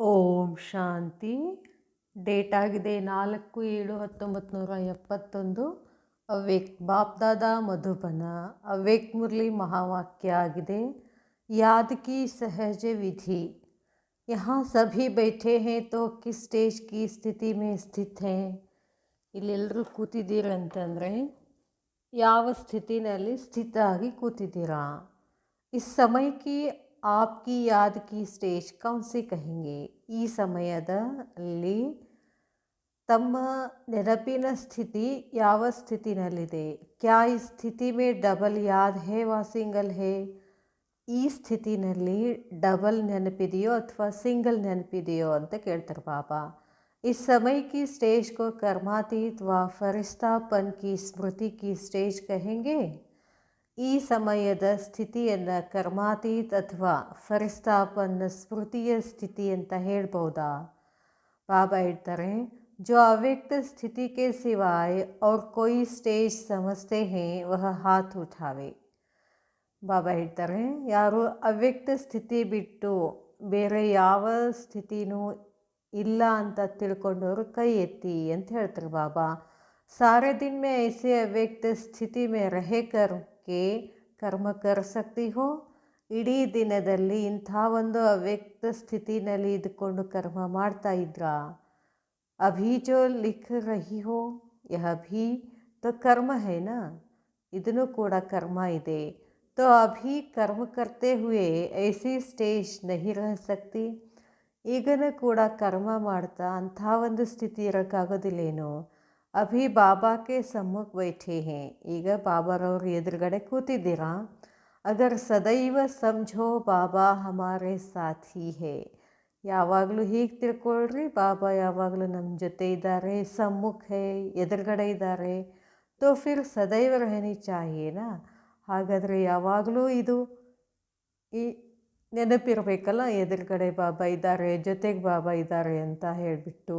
ಓಂ ಶಾಂತಿ. Date ಆಗಿದೆ 4/7/1971. ಅವ್ಯಕ್ತ ಬಾಪ್ದಾದ ಮಧುಬನ. ಅವ್ಯಕ್ತ ಮುರಳಿ ಮಹಾವಾಕ್ಯ ಆಗಿದೆ, याद की सहज विधि। यहाँ सभी बैठे हैं तो किस स्टेज की स्थिति में स्थित हैं? ಇಲ್ಲೆಲ್ಲರೂ ಕೂತಿದ್ದೀರಂತಂದರೆ ಯಾವ ಸ್ಥಿತಿನಲ್ಲಿ ಸ್ಥಿತ ಆಗಿ ಕೂತಿದ್ದೀರಾ? इस समय की आपकी याद की स्टेज कौन सी कहेंगे? ಈ ಸಮಯದಲ್ಲಿ ತಮ್ಮ ನೆನಪಿನ ಸ್ಥಿತಿ ಯಾವ ಸ್ಥಿತಿನಲ್ಲಿದೆ? ಕ್ಯಾ ಈ ಸ್ಥಿತಿ ಮೇ ಡಬಲ್ ಯಾದ್ ಹೇ ವಾ ಸಿಂಗಲ್ ಹೇ? ಈ ಸ್ಥಿತಿನಲ್ಲಿ ಡಬಲ್ ನೆನಪಿದೆಯೋ ಅಥವಾ ಸಿಂಗಲ್ ನೆನಪಿದೆಯೋ ಅಂತ ಕೇಳ್ತಾರೆ ಬಾಬಾ. इस समय की स्टेज को कर्मातीत व फरिश्तापन की स्मृति की स्टेज कहेंगे? ಈ ಸಮಯದ ಸ್ಥಿತಿಯನ್ನು ಕರ್ಮಾತೀತ್ ಅಥವಾ ಫರಿಸ್ತಾಪನ್ನ ಸ್ಮೃತಿಯ ಸ್ಥಿತಿ ಅಂತ ಹೇಳ್ಬೋದಾ? ಬಾಬಾ ಹೇಳ್ತಾರೆ, जो अव्यक्त स्थिति के सिवाय और कोई स्टेज समझते हैं वह हाथ उठावे. ಬಾಬಾ ಹೇಳ್ತಾರೆ, ಯಾರು ಅವ್ಯಕ್ತ ಸ್ಥಿತಿ ಬಿಟ್ಟು ಬೇರೆ ಯಾವ ಸ್ಥಿತಿನೂ ಇಲ್ಲ ಅಂತ ತಿಳ್ಕೊಂಡವರು ಕೈ ಎತ್ತಿ ಅಂತ ಹೇಳ್ತಾರೆ ಬಾಬಾ. सारे दिन में ऐसे अव्यक्त स्थिति में रह कर के ಕರ್ಮ ಕರ್ ಸಕ್ತಿ ಹೋ? ಇಡೀ ದಿನದಲ್ಲಿ ಇಂಥ ಒಂದು ಅವ್ಯಕ್ತ ಸ್ಥಿತಿನಲ್ಲಿ ಇದ್ದುಕೊಂಡು ಕರ್ಮ ಮಾಡ್ತಾ ಇದ್ರಾ? ಅಭಿ ಜೋ ಲಿಖ್ ರಹಿ ಹೋ ಯಹ ಭೀ ತೋ ಕರ್ಮ ಹೈ ನಾ? ಇದನ್ನು ಕೂಡ ಕರ್ಮ ಇದೆ. तो अभी कर्म करते हुए ऐसी स्टेज नहीं रह सकती. ಈಗನೂ ಕೂಡ ಕರ್ಮ ಮಾಡ್ತಾ ಅಂಥ ಒಂದು ಸ್ಥಿತಿ ಇರೋಕ್ಕಾಗೋದಿಲ್ಲೇನೋ? ಅಭಿ ಬಾಬಾಕ್ಕೆ ಸಮ್ಮುಖ ಬೈಠೆ ಹೇ, ಈಗ ಬಾಬಾರವ್ರ ಎದುರುಗಡೆ ಕೂತಿದ್ದೀರಾ. ಅಗರ್ ಸದೈವ ಸಮझो ಬಾಬಾ ಹಮಾರೆ ಸಾಥಿ ಹೇ, ಯಾವಾಗಲೂ ಹೀಗೆ ತಿಳ್ಕೊಳ್ರಿ, ಬಾಬಾ ಯಾವಾಗಲೂ ನಮ್ಮ ಜೊತೆ ಇದ್ದಾರೆ, ಸಮ್ಮುಖ ಹೇ, ಎದುರುಗಡೆ ಇದ್ದಾರೆ. ತೋ ಫಿರ್ ಸದೈವ ರಹನಿ ಚಾಹಿಯೇನಾ? ಹಾಗಾದರೆ ಯಾವಾಗಲೂ ಇದು ಈ ನೆನಪಿರಬೇಕಲ್ಲ, ಎದುರುಗಡೆ ಬಾಬಾ ಇದ್ದಾರೆ, ಜೊತೆಗೆ ಬಾಬಾ ಇದ್ದಾರೆ ಅಂತ ಹೇಳಿಬಿಟ್ಟು.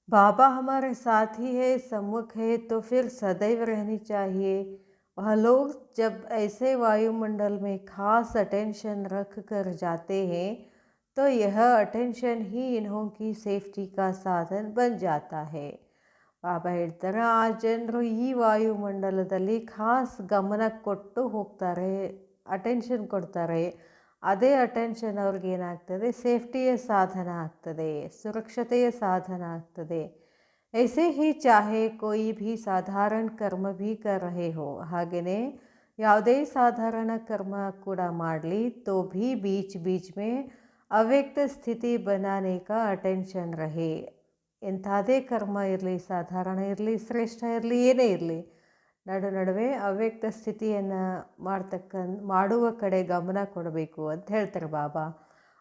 बाबा हमारे साथी है, सम्मुख है, तो फिर सदैव रहनी चाहिए. वह लोग जब ऐसे वायुमंडल में खास अटेंशन रख कर जाते हैं तो यह अटेंशन ही इन्हों की सेफ्टी का साधन बन जाता है. ಬಾಬಾ ಹೇಳ್ತಾರೆ, ಆ ಜನರು ಈ ವಾಯುಮಂಡಲದಲ್ಲಿ ಖಾಸ್ ಗಮನ ಕೊಟ್ಟು ಹೋಗ್ತಾರೆ, ಅಟೆನ್ಷನ್ ಕೊಡ್ತಾರೆ. ಅದೇ ಅಟೆನ್ಷನ್ ಅವ್ರಿಗೇನಾಗ್ತದೆ, ಸೇಫ್ಟಿಯ ಸಾಧನ ಆಗ್ತದೆ, ಸುರಕ್ಷತೆಯ ಸಾಧನ ಆಗ್ತದೆ. ऐसे ही चाहे कोई भी साधारण कर्म भी कर रहे हो, ಹಾಗೆಯೇ ಯಾವುದೇ ಸಾಧಾರಣ ಕರ್ಮ ಕೂಡ ಮಾಡಲಿ, तो भी बीच बीच में ಅವ್ಯಕ್ತ ಸ್ಥಿತಿ बनाने का अटेंशन रहे. ಎಂಥದೇ ಕರ್ಮ ಇರಲಿ, ಸಾಧಾರಣ ಇರಲಿ, ಶ್ರೇಷ್ಠ ಇರಲಿ, ಏನೇ ಇರಲಿ, ನಡುವೆ ಅವ್ಯಕ್ತ ಸ್ಥಿತಿಯನ್ನು ಮಾಡುವ ಕಡೆ ಗಮನ ಕೊಡಬೇಕು ಅಂತ ಹೇಳ್ತಾರೆ ಬಾಬಾ.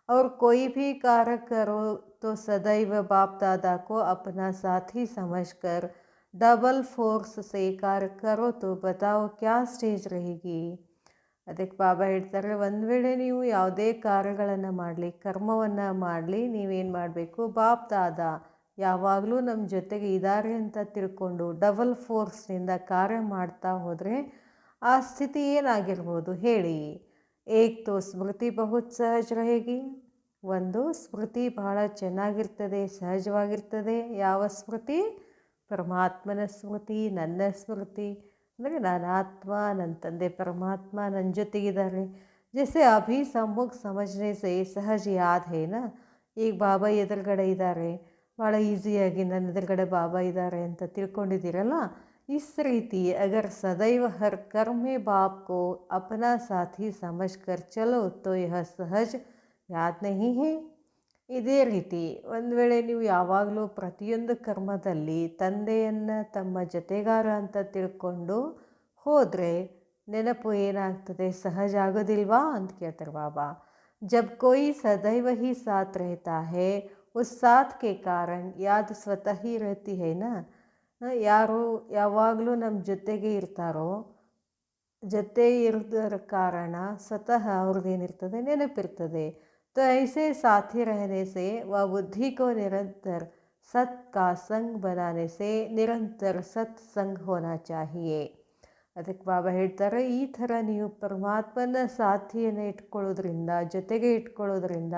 और कोई भी कार्य करो तो सदैव बाप दादा को अपना साथी समझकर डबल फोर्स से कार्य करो तो बताओ क्या स्टेज रहेगी. ಅದಕ್ಕೆ ಬಾಬಾ ಹೇಳ್ತಾರೆ, ಒಂದು ವೇಳೆ ನೀವು ಯಾವುದೇ ಕಾರ್ಯಗಳನ್ನು ಮಾಡಲಿ, ಕರ್ಮವನ್ನು ಮಾಡಲಿ, ನೀವೇನು ಮಾಡಬೇಕು, ಬಾಪ್ ದಾದಾ ಯಾವಾಗಲೂ ನಮ್ಮ ಜೊತೆಗೆ ಇದ್ದಾರೆ ಅಂತ ತಿಳ್ಕೊಂಡು ಡಬಲ್ ಫೋರ್ಸ್ನಿಂದ ಕಾರ್ಯ ಮಾಡ್ತಾ ಹೋದರೆ ಆ ಸ್ಥಿತಿ ಏನಾಗಿರ್ಬೋದು ಹೇಳಿ. ಏಕ್ ತೋ ಸ್ಮೃತಿ ಬಹುತ್ ಸಹಜ रहेगी. ಒಂದು ಸ್ಮೃತಿ ಬಹಳ ಚೆನ್ನಾಗಿರ್ತದೆ, ಸಹಜವಾಗಿರ್ತದೆ. ಯಾವ ಸ್ಮೃತಿ? ಪರಮಾತ್ಮನ ಸ್ಮೃತಿ, ನನ್ನ ಸ್ಮೃತಿ. ಅಂದರೆ ನಾನು ಆತ್ಮ, ನನ್ನ ತಂದೆ ಪರಮಾತ್ಮ ನನ್ನ ಜೊತೆಗಿದ್ದಾರೆ. ಜೈಸೆ ಅಭಿ ಸಮ್ಮುಖ ಸಮझने से सहज याद है ना. ಈಗ ಬಾಬಾ ಎದುರುಗಡೆ ಇದ್ದಾರೆ, ಭಾಳ ಈಸಿಯಾಗಿ ನನ್ನ ಎದುರುಗಡೆ ಬಾಬಾ ಇದ್ದಾರೆ ಅಂತ ತಿಳ್ಕೊಂಡಿದ್ದೀರಲ್ಲ. इस ರೀತಿ अगर सदैव हर कर्म में बाप को अपना साथी समझकर चलो तो यह सहज ಯಾದ್ ನಹಿ ಹೇ. ಇದೇ ರೀತಿ ಒಂದು ವೇಳೆ ನೀವು ಯಾವಾಗಲೂ ಪ್ರತಿಯೊಂದು ಕರ್ಮದಲ್ಲಿ ತಂದೆಯನ್ನು ತಮ್ಮ ಜೊತೆಗಾರ ಅಂತ ತಿಳ್ಕೊಂಡು ಹೋದರೆ ನೆನಪು ಏನಾಗ್ತದೆ, ಸಹಜ ಆಗೋದಿಲ್ವಾ ಅಂತ ಕೇಳ್ತಾರೆ ಬಾಬಾ. जब कोई सदैव ही साथ रहता है उस साथ के कारण याद स्वतः ही रहती है ना. ಯಾರು ಯಾವಾಗಲೂ ನಮ್ಮ ಜೊತೆಗೆ ಇರ್ತಾರೋ, ಜೊತೆ ಇರೋದರ ಕಾರಣ ಸ್ವತಃ ಅವ್ರದ್ದೇನಿರ್ತದೆ, ನೆನಪಿರ್ತದೆ. तो ऐसे साथी रहने से व बुद्धि को निरंतर सत का संग बनाने से निरंतर सत्संग होना चाहिए. ಅದಕ್ಕೆ ಬಾಬಾ ಹೇಳ್ತಾರೆ, ಈ ಥರ ನೀವು ಪರಮಾತ್ಮನ ಸಾಥಿಯನ್ನು ಇಟ್ಕೊಳ್ಳೋದ್ರಿಂದ, ಜೊತೆಗೆ ಇಟ್ಕೊಳ್ಳೋದ್ರಿಂದ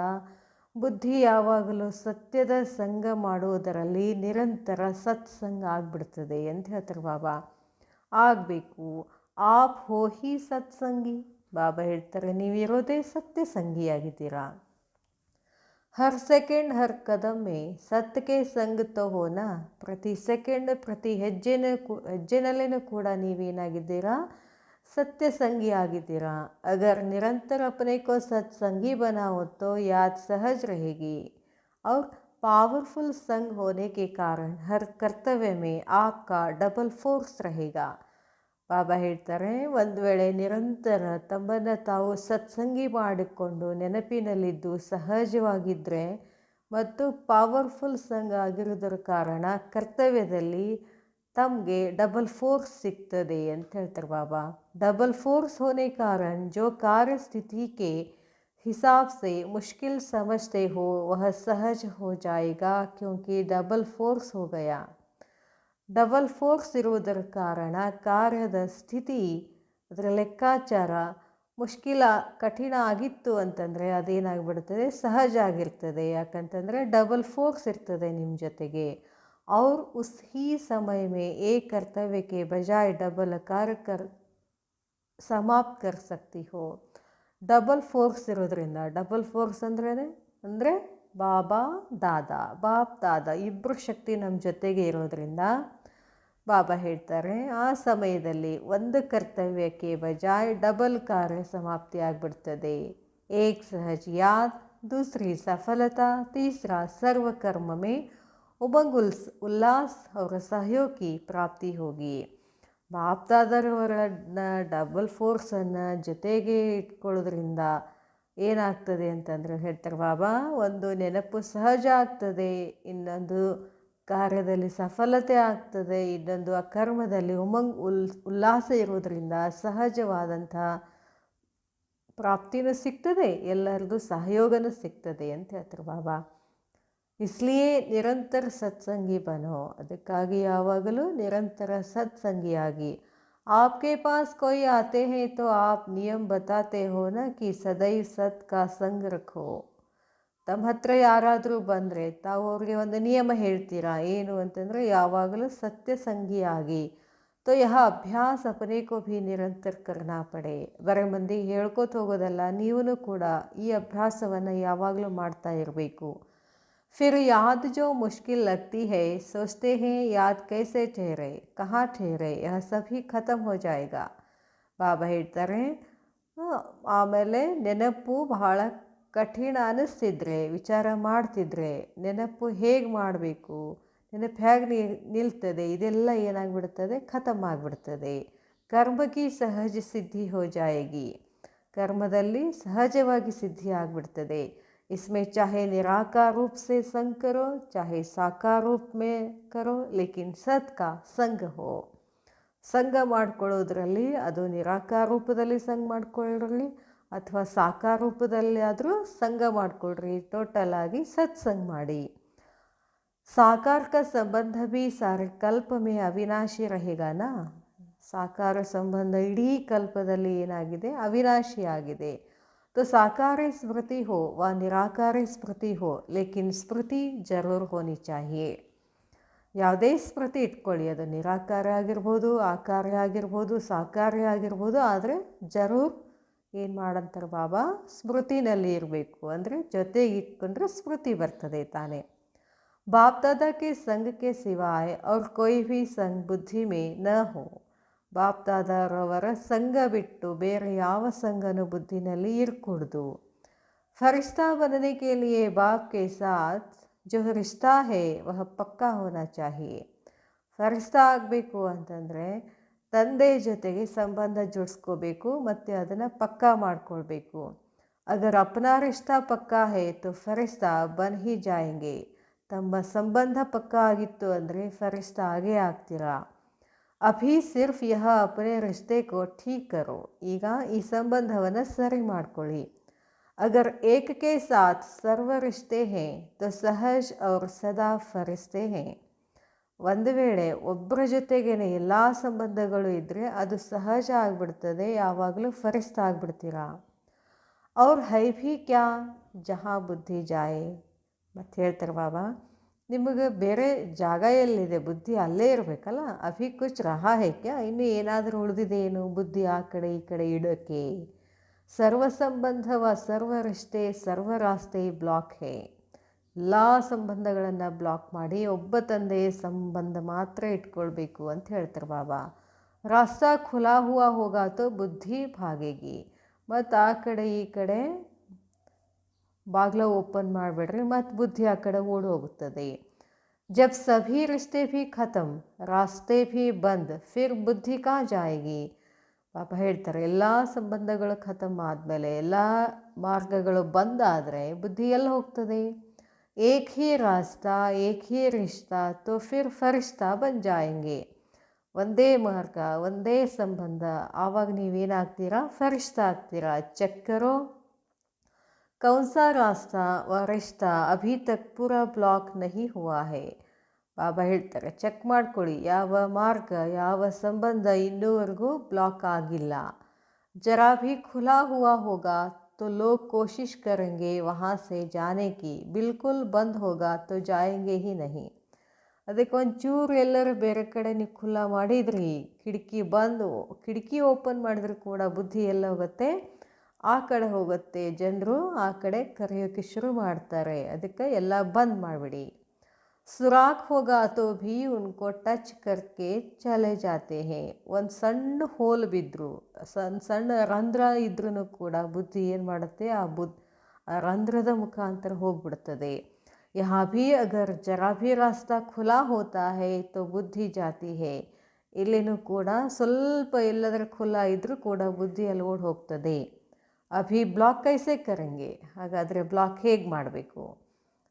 ಬುದ್ಧಿ ಯಾವಾಗಲೂ ಸತ್ಯದ ಸಂಗ ಮಾಡುವುದರಲ್ಲಿ ನಿರಂತರ ಸತ್ಸಂಗ ಆಗಿಬಿಡ್ತದೆ ಅಂತ ಹೇಳ್ತಾರೆ ಬಾಬಾ. ಆಗಬೇಕು. ಆಪ್ ಹೋ ಹಿ ಸತ್ಸಂಗಿ. ಬಾಬಾ ಹೇಳ್ತಾರೆ, ನೀವಿರೋದೇ ಸತ್ಯ ಸಂಗಿಯಾಗಿದ್ದೀರಾ. ಹರ್ ಸೆಕೆಂಡ್ ಹರ್ ಕದಮ್ ಮೇ ಸತ್ಯ ಕೆ ಸಂಗ್ ತೋ ಹೋನಾ. ಪ್ರತಿ ಸೆಕೆಂಡ್ ಪ್ರತಿ ಹೆಜ್ಜೆನಲ್ಲಿನೂ ಕೂಡ ನೀವೇನಾಗಿದ್ದೀರಾ, सत्य संगी ಆಗಿದ್ದೀರಾ. अगर निरंतर अपने को सत्संगी बनाओ तो याद सहज रहेगी और पावरफुल संग होने के कारण हर कर्तव्य में आपका डबल फोर्स रहेगा. ಬಾಬಾ ಹೇಳ್ತಾರೆ, ಒಂದು ವೇಳೆ ನಿರಂತರ ತಮ್ಮನ್ನು ತಾವು ಸತ್ಸಂಗಿ ಮಾಡಿಕೊಂಡು ನೆನಪಿನಲ್ಲಿದ್ದು ಸಹಜವಾಗಿದ್ದರೆ ಮತ್ತು ಪವರ್ಫುಲ್ ಸಂಘ ಆಗಿರೋದರ ಕಾರಣ ಕರ್ತವ್ಯದಲ್ಲಿ ತಮಗೆ ಡಬಲ್ ಫೋರ್ಸ್ ಸಿಗ್ತದೆ ಅಂತ ಹೇಳ್ತಾರೆ ಬಾಬಾ. डबल फोर्स होने कारण जो कार्य स्थिति के हिसाब से मुश्किल समझते हो वह सहज हो जाएगा क्योंकि डबल फोर्स हो गया. ಡಬಲ್ ಫೋರ್ಸ್ ಇರುವುದರ ಕಾರಣ ಕಾರ್ಯದ ಸ್ಥಿತಿ, ಅದರ ಲೆಕ್ಕಾಚಾರ ಕಠಿಣ ಆಗಿತ್ತು ಅಂತಂದರೆ ಅದೇನಾಗಿಬಿಡ್ತದೆ, ಸಹಜ ಆಗಿರ್ತದೆ. ಯಾಕಂತಂದರೆ ಡಬಲ್ ಫೋರ್ಸ್ ಇರ್ತದೆ ನಿಮ್ಮ ಜೊತೆಗೆ. और उस ही समय में एक कर्तव्य के बजाय डबल कार्य ಸಮಾಪ್ತ ಕರ್ ಸಕ್ತಿ ಹೋ. ಡಬಲ್ ಫೋರ್ಸ್ ಇರೋದ್ರಿಂದ, ಡಬಲ್ ಫೋರ್ಸ್ ಅಂದರೆ ಬಾಬಾ ದಾದಾ, ಬಾಪ್ ದಾದಾ ಇಬ್ಬರು ಶಕ್ತಿ ನಮ್ಮ ಜೊತೆಗೆ ಇರೋದ್ರಿಂದ ಬಾಬಾ ಹೇಳ್ತಾರೆ, ಆ ಸಮಯದಲ್ಲಿ ಒಂದು ಕರ್ತವ್ಯಕ್ಕೆ ಬಜಾಯ್ ಡಬಲ್ ಕಾರ್ಯ ಸಮಾಪ್ತಿ ಆಗಿಬಿಡ್ತದೆ. ಏಕ್ ಸಹಜ್ ಯಾದ್, दूसरी सफलता, तीसरा सर्व कर्म में उमंग उल्लास और सहयोग की प्राप्ति होगी. ಬಾಪ್ದಾದರವರನ್ನ ಡಬಲ್ ಫೋರ್ಸನ್ನು ಜೊತೆಗೆ ಇಟ್ಕೊಳ್ಳೋದ್ರಿಂದ ಏನಾಗ್ತದೆ ಅಂತಂದರೆ ಹೇಳ್ತಾರೆ ಬಾಬಾ, ಒಂದು ನೆನಪು ಸಹಜ ಆಗ್ತದೆ, ಇನ್ನೊಂದು ಕಾರ್ಯದಲ್ಲಿ ಸಫಲತೆ ಆಗ್ತದೆ, ಇನ್ನೊಂದು ಆ ಕರ್ಮದಲ್ಲಿ ಉಲ್ಲಾಸ ಇರೋದರಿಂದ ಸಹಜವಾದಂಥ ಪ್ರಾಪ್ತಿನೂ ಸಿಗ್ತದೆ, ಎಲ್ಲರದ್ದು ಸಹಯೋಗನೂ ಸಿಗ್ತದೆ ಅಂತ ಹೇಳ್ತಾರೆ ಬಾಬಾ. इसलिए निरंतर सत्संगी बनो. ಅದಕ್ಕಾಗಿ ಯಾವಾಗಲೂ ನಿರಂತರ ಸತ್ಸಂಗಿಯಾಗಿ. आपके पास कोई आते हैं तो आप नियम बताते हो ना कि सदैव सत का संग रखो. ತಮ್ಮ ಹತ್ರ ಯಾರಾದರೂ ಬಂದರೆ ತಾವು ಅವ್ರಿಗೆ ಒಂದು ನಿಯಮ ಹೇಳ್ತೀರಾ, ಏನು ಅಂತಂದರೆ ಯಾವಾಗಲೂ ಸತ್ಯ ಸಂಗಿಯಾಗಿ. तो यह अभ्यास अपने को भी निरंतर करना पड़े. ಬರೀ ಮಂದಿ ಹೇಳ್ಕೋತ ಹೋಗೋದಲ್ಲ, ನೀವೂ ಕೂಡ ಈ ಅಭ್ಯಾಸವನ್ನು ಯಾವಾಗಲೂ ಮಾಡ್ತಾ ಇರಬೇಕು. फिर याद जो मुश्किल लगती है, सोचते हैं याद कैसे ठहरे, कहाँ ठहरे, यह सभी ख़त्म हो जाएगा. ಬಾಬಾ ಹೇಳ್ತಾರೆ, ಆಮೇಲೆ ನೆನಪು ಬಹಳ ಕಠಿಣ ಅನ್ನಿಸ್ತಿದ್ರೆ, ವಿಚಾರ ಮಾಡ್ತಿದ್ರೆ ನೆನಪು ಹೇಗೆ ಮಾಡಬೇಕು, ನೆನಪು ಹೇಗೆ ನಿಲ್ತದೆ, ಇದೆಲ್ಲ ಏನಾಗ್ಬಿಡ್ತದೆ, ಖತಮ್ ಆಗಿಬಿಡ್ತದೆ. ಕರ್ಮಕಿ ಸಹಜ ಸಿದ್ಧಿ ಹೋ ಜಾಯೇಗಿ. ಕರ್ಮದಲ್ಲಿ ಸಹಜವಾಗಿ ಸಿದ್ಧಿ ಆಗಿಬಿಡ್ತದೆ. इसमें चाहे निराकार रूप से संग करो, चाहे साकार रूप में करो, लेकिन सत का संग हो. ಸಂಘ ಮಾಡ್ಕೊಳ್ಳೋದ್ರಲ್ಲಿ ಅದು ನಿರಾಕಾರ ರೂಪದಲ್ಲಿ ಸಂಘ ಮಾಡ್ಕೊಳ್ಳ್ರಿ ಅಥವಾ ಸಾಕಾರ ರೂಪದಲ್ಲಿ ಆದರೂ ಸಂಘ ಮಾಡ್ಕೊಳ್ರಿ. ಟೋಟಲ್ ಆಗಿ ಸತ್ಸಂಗ ಮಾಡಿ. साकार का संबंध भी सारे कल्प में अविनाशी रहेगा ना. ಸಾಕಾರ ಸಂಬಂಧ ಇಡೀ ಕಲ್ಪದಲ್ಲಿ ಏನಾಗಿದೆ, ಅವಿನಾಶಿ ಆಗಿದೆ. तो साकार स्मृति हो व निराकार स्मृति हो, लेकिन स्मृति जरूर होनी चाहिए. ಯಾವುದೇ ಸ್ಮೃತಿ ಇಟ್ಕೊಳ್ಳಿ, ಅದು ನಿರಾಕಾರ ಆಗಿರ್ಬೋದು, ಆಕಾರ ಆಗಿರ್ಬೋದು, ಸಾಕಾರ ಆಗಿರ್ಬೋದು, ಆದರೆ ಜರೂರ್ ಏನು ಮಾಡಂತಾರೆ ಬಾಬಾ, ಸ್ಮೃತಿನಲ್ಲಿ ಇರಬೇಕು. ಅಂದರೆ ಜೊತೆಗೆ ಇಟ್ಕೊಂಡ್ರೆ ಸ್ಮೃತಿ ಬರ್ತದೆ ತಾನೇ. बाप दादा के संग के सिवाय और कोई भी संग बुद्धि में न हो. ಬಾಪ್ ದಾದಾರವರ ಸಂಘ ಬಿಟ್ಟು ಬೇರೆ ಯಾವ ಸಂಘನೂ ಬುದ್ಧಿನಲ್ಲಿ ಇರಕೂಡ್ದು. ಫರಿಸ್ತಾ बनने के लिए बाप के साथ जो रिश्ता है वह पक्का होना चाहिए. ಫರಿಸ್ತಾ ಆಗಬೇಕು ಅಂತಂದರೆ ತಂದೆ ಜೊತೆಗೆ ಸಂಬಂಧ ಜೋಡಿಸ್ಕೋಬೇಕು ಮತ್ತು ಅದನ್ನು ಪಕ್ಕಾ ಮಾಡ್ಕೊಳ್ಬೇಕು. ಅಗರ್ ಅಪ್ನಾ ರಿಶ್ತಾ ಪಕ್ಕಾ ಹೇ ತೋ ಫರಿಸ್ತಾ ಬನ್ ಹಿ ಜಾಯೆಂಗೆ. ತಮ್ಮ ಸಂಬಂಧ ಪಕ್ಕಾ ಆಗಿತ್ತು ಅಂದರೆ ಫರಿಸ್ತಾ ಆಗೇ ಆಗ್ತೀರಾ. ಅಭಿ ಸಿರ್ಫ್ ಯಹ ಅಪನೆ ರಿಶ್ತೆ ಕೋ ಠೀಕ್ ಕರೋ. ಈಗ ಈ ಸಂಬಂಧವನ್ನು ಸರಿ ಮಾಡ್ಕೊಳ್ಳಿ. ಅಗರ್ ಏಕ ಕೆ ಸಾಥ್ ಸರ್ವ ರಿಶ್ತೆ ಹೇ ತೋ ಸಹಜ್ ಔರ್ ಸದಾ ಫರಿಸ್ತೆ ಹೇ. ಒಂದು ವೇಳೆ ಒಬ್ಬರ ಜೊತೆಗೇನೆ ಎಲ್ಲ ಸಂಬಂಧಗಳು ಇದ್ದರೆ ಅದು ಸಹಜ ಆಗಿಬಿಡ್ತದೆ, ಯಾವಾಗಲೂ ಫರಿಸ್ತಾ ಆಗಿಬಿಡ್ತೀರಾ. ಅವ್ರ ಹೈ ಭಿ ಕ್ಯಾ, ಜಹಾ ಬುದ್ಧಿ ಜಾಯೆ. ಮತ್ತು ಹೇಳ್ತಾರೆ ಬಾಬಾ, ನಿಮಗೆ ಬೇರೆ ಜಾಗ ಎಲ್ಲಿದೆ, ಬುದ್ಧಿ ಅಲ್ಲೇ ಇರಬೇಕಲ್ಲ. ಅಭಿ ಕುಚ್ ರಹಾ ಹೇ ಕ್ಯಾ, ಇನ್ನು ಏನಾದರೂ ಉಳಿದಿದೆ ಏನು ಬುದ್ಧಿ ಆ ಕಡೆ ಈ ಕಡೆ ಇಡೋಕ್ಕೆ. ಸರ್ವ ಸಂಬಂಧ ವ ಸರ್ವ ರಿಶ್ತೆ ಸರ್ವ ರಾಸ್ತೆ ಬ್ಲಾಕ್ ಹೇ. ಎಲ್ಲ ಸಂಬಂಧಗಳನ್ನು ಬ್ಲಾಕ್ ಮಾಡಿ ಒಬ್ಬ ತಂದೆಯ ಸಂಬಂಧ ಮಾತ್ರ ಇಟ್ಕೊಳ್ಬೇಕು ಅಂತ ಹೇಳ್ತಾರೆ ಬಾಬಾ. ರಾಸ್ತಾ ಖುಲಾ ಹುವಾ ಹೋಗಾ ತೋ ಬುದ್ಧಿ ಭಾಗೇಗಿ. ಮತ್ತು ಆ ಕಡೆ ಈ ಕಡೆ ಬಾಗಿಲ ಓಪನ್ ಮಾಡಿಬಿಡ್ರಿ, ಮತ್ತು ಬುದ್ಧಿ ಆ ಕಡೆ ಓಡಿ ಹೋಗುತ್ತದೆ. ಜಬ್ ಸಭಿ ರಿಶ್ತೆ ಭಿ ಖತಮ್ ರಾಸ್ತೆ ಭಿ ಬಂದ್ ಫಿರ್ ಬುದ್ಧಿ ಕಾ ಜಾಯೇಗಿ. ಪಾಪ ಹೇಳ್ತಾರೆ, ಎಲ್ಲ ಸಂಬಂಧಗಳು ಖತಮ್ ಆದಮೇಲೆ, ಎಲ್ಲ ಮಾರ್ಗಗಳು ಬಂದಾದರೆ ಬುದ್ಧಿ ಎಲ್ಲಿ ಹೋಗ್ತದೆ. ಏಕ್ ಹಿ ರಾಸ್ತಾ ಏಕ್ ಹಿ ರಿಶ್ತಾ ತೋ ಫಿರ್ ಫರಿಶ್ತಾ ಬನ್ ಜಾಯೆಂಗೆ. ಒಂದೇ ಮಾರ್ಗ, ಒಂದೇ ಸಂಬಂಧ, ಆವಾಗ ನೀವೇನಾಗ್ತೀರಾ, ಫರಿಶ್ತಾ ಆಗ್ತೀರಾ. ಚೆಕ್ ಕರೋ ಕೌನ್ ಸಾ ರಾಸ್ತಾ ವ ರಿಶ್ತಾ ಅಭಿ ತಕ್ ಪೂರಾ ಬ್ಲಾಕ್ ನಹಿ ಹುವಾ ಹೇ. ಬಾಬಾ ಹೇಳ್ತಾರೆ, ಚೆಕ್ ಮಾಡ್ಕೊಳ್ಳಿ, ಯಾವ ಮಾರ್ಗ ಯಾವ ಸಂಬಂಧ ಇನ್ನೂವರೆಗೂ ಬ್ಲಾಕ್ ಆಗಿಲ್ಲ. ಜರಾ ಭಿ ಖುಲಾ ಹುವಾ ಹೋಗಾ तो लोग कोशिश करेंगे वहाँ से जाने की, बिल्कुल बंद होगा तो जाएंगे ही नहीं. ಅದಕ್ಕೆ ಒಂಚೂರು ಎಲ್ಲರೂ ಬೇರೆ ಕಡೆ ನೀವು ಖುಲ್ಲಾ ಮಾಡಿದ್ರಿ, ಕಿಟಕಿ ಓಪನ್ ಮಾಡಿದ್ರು ಕೂಡ ಬುದ್ಧಿ ಎಲ್ಲ ಹೋಗುತ್ತೆ, ಆ ಕಡೆ ಹೋಗುತ್ತೆ. ಜನರು ಆ ಕಡೆ ಕರೆಯೋಕ್ಕೆ ಶುರು ಮಾಡ್ತಾರೆ. ಅದಕ್ಕೆ ಎಲ್ಲ ಬಂದ್ ಮಾಡಿಬಿಡಿ. ಸುರಾಖ್ ಹೋಗಾ ತೋ ಭೀ ಉನ್ಕೋ ಟಚ್ ಕರ್ಕೆ ಚಲೆ ಜಾತೆ ಹೇ. ಒಂದು ಸಣ್ಣ ಹೋಲ್ ಬಿದ್ದರು, ಸಣ್ಣ ರಂಧ್ರ ಇದ್ರೂ ಕೂಡ ಬುದ್ಧಿ ಏನು ಮಾಡುತ್ತೆ, ಆ ರಂಧ್ರದ ಮುಖಾಂತರ ಹೋಗ್ಬಿಡ್ತದೆ. ಯಹಾ ಭೀ ಅಗರ್ ಜರಾ ಭೀ ರಾಸ್ತಾ ಖುಲಾ ಹೋತಾ ಹೇ ತೋ ಬುದ್ಧಿ ಜಾತಿ ಹೇ. ಇಲ್ಲಿನೂ ಕೂಡ ಸ್ವಲ್ಪ ಎಲ್ಲದರ ಖುಲ್ಲಾ ಇದ್ದರೂ ಕೂಡ ಬುದ್ಧಿ ಅಲ್ಲಿ ಓಡಿ ಹೋಗ್ತದೆ. ಅಭಿ ಬ್ಲಾಕ್ ಕೈಸೆ ಕರೆಂಗೆ, ಹಾಗಾದರೆ ಬ್ಲಾಕ್ ಹೇಗೆ ಮಾಡಬೇಕು.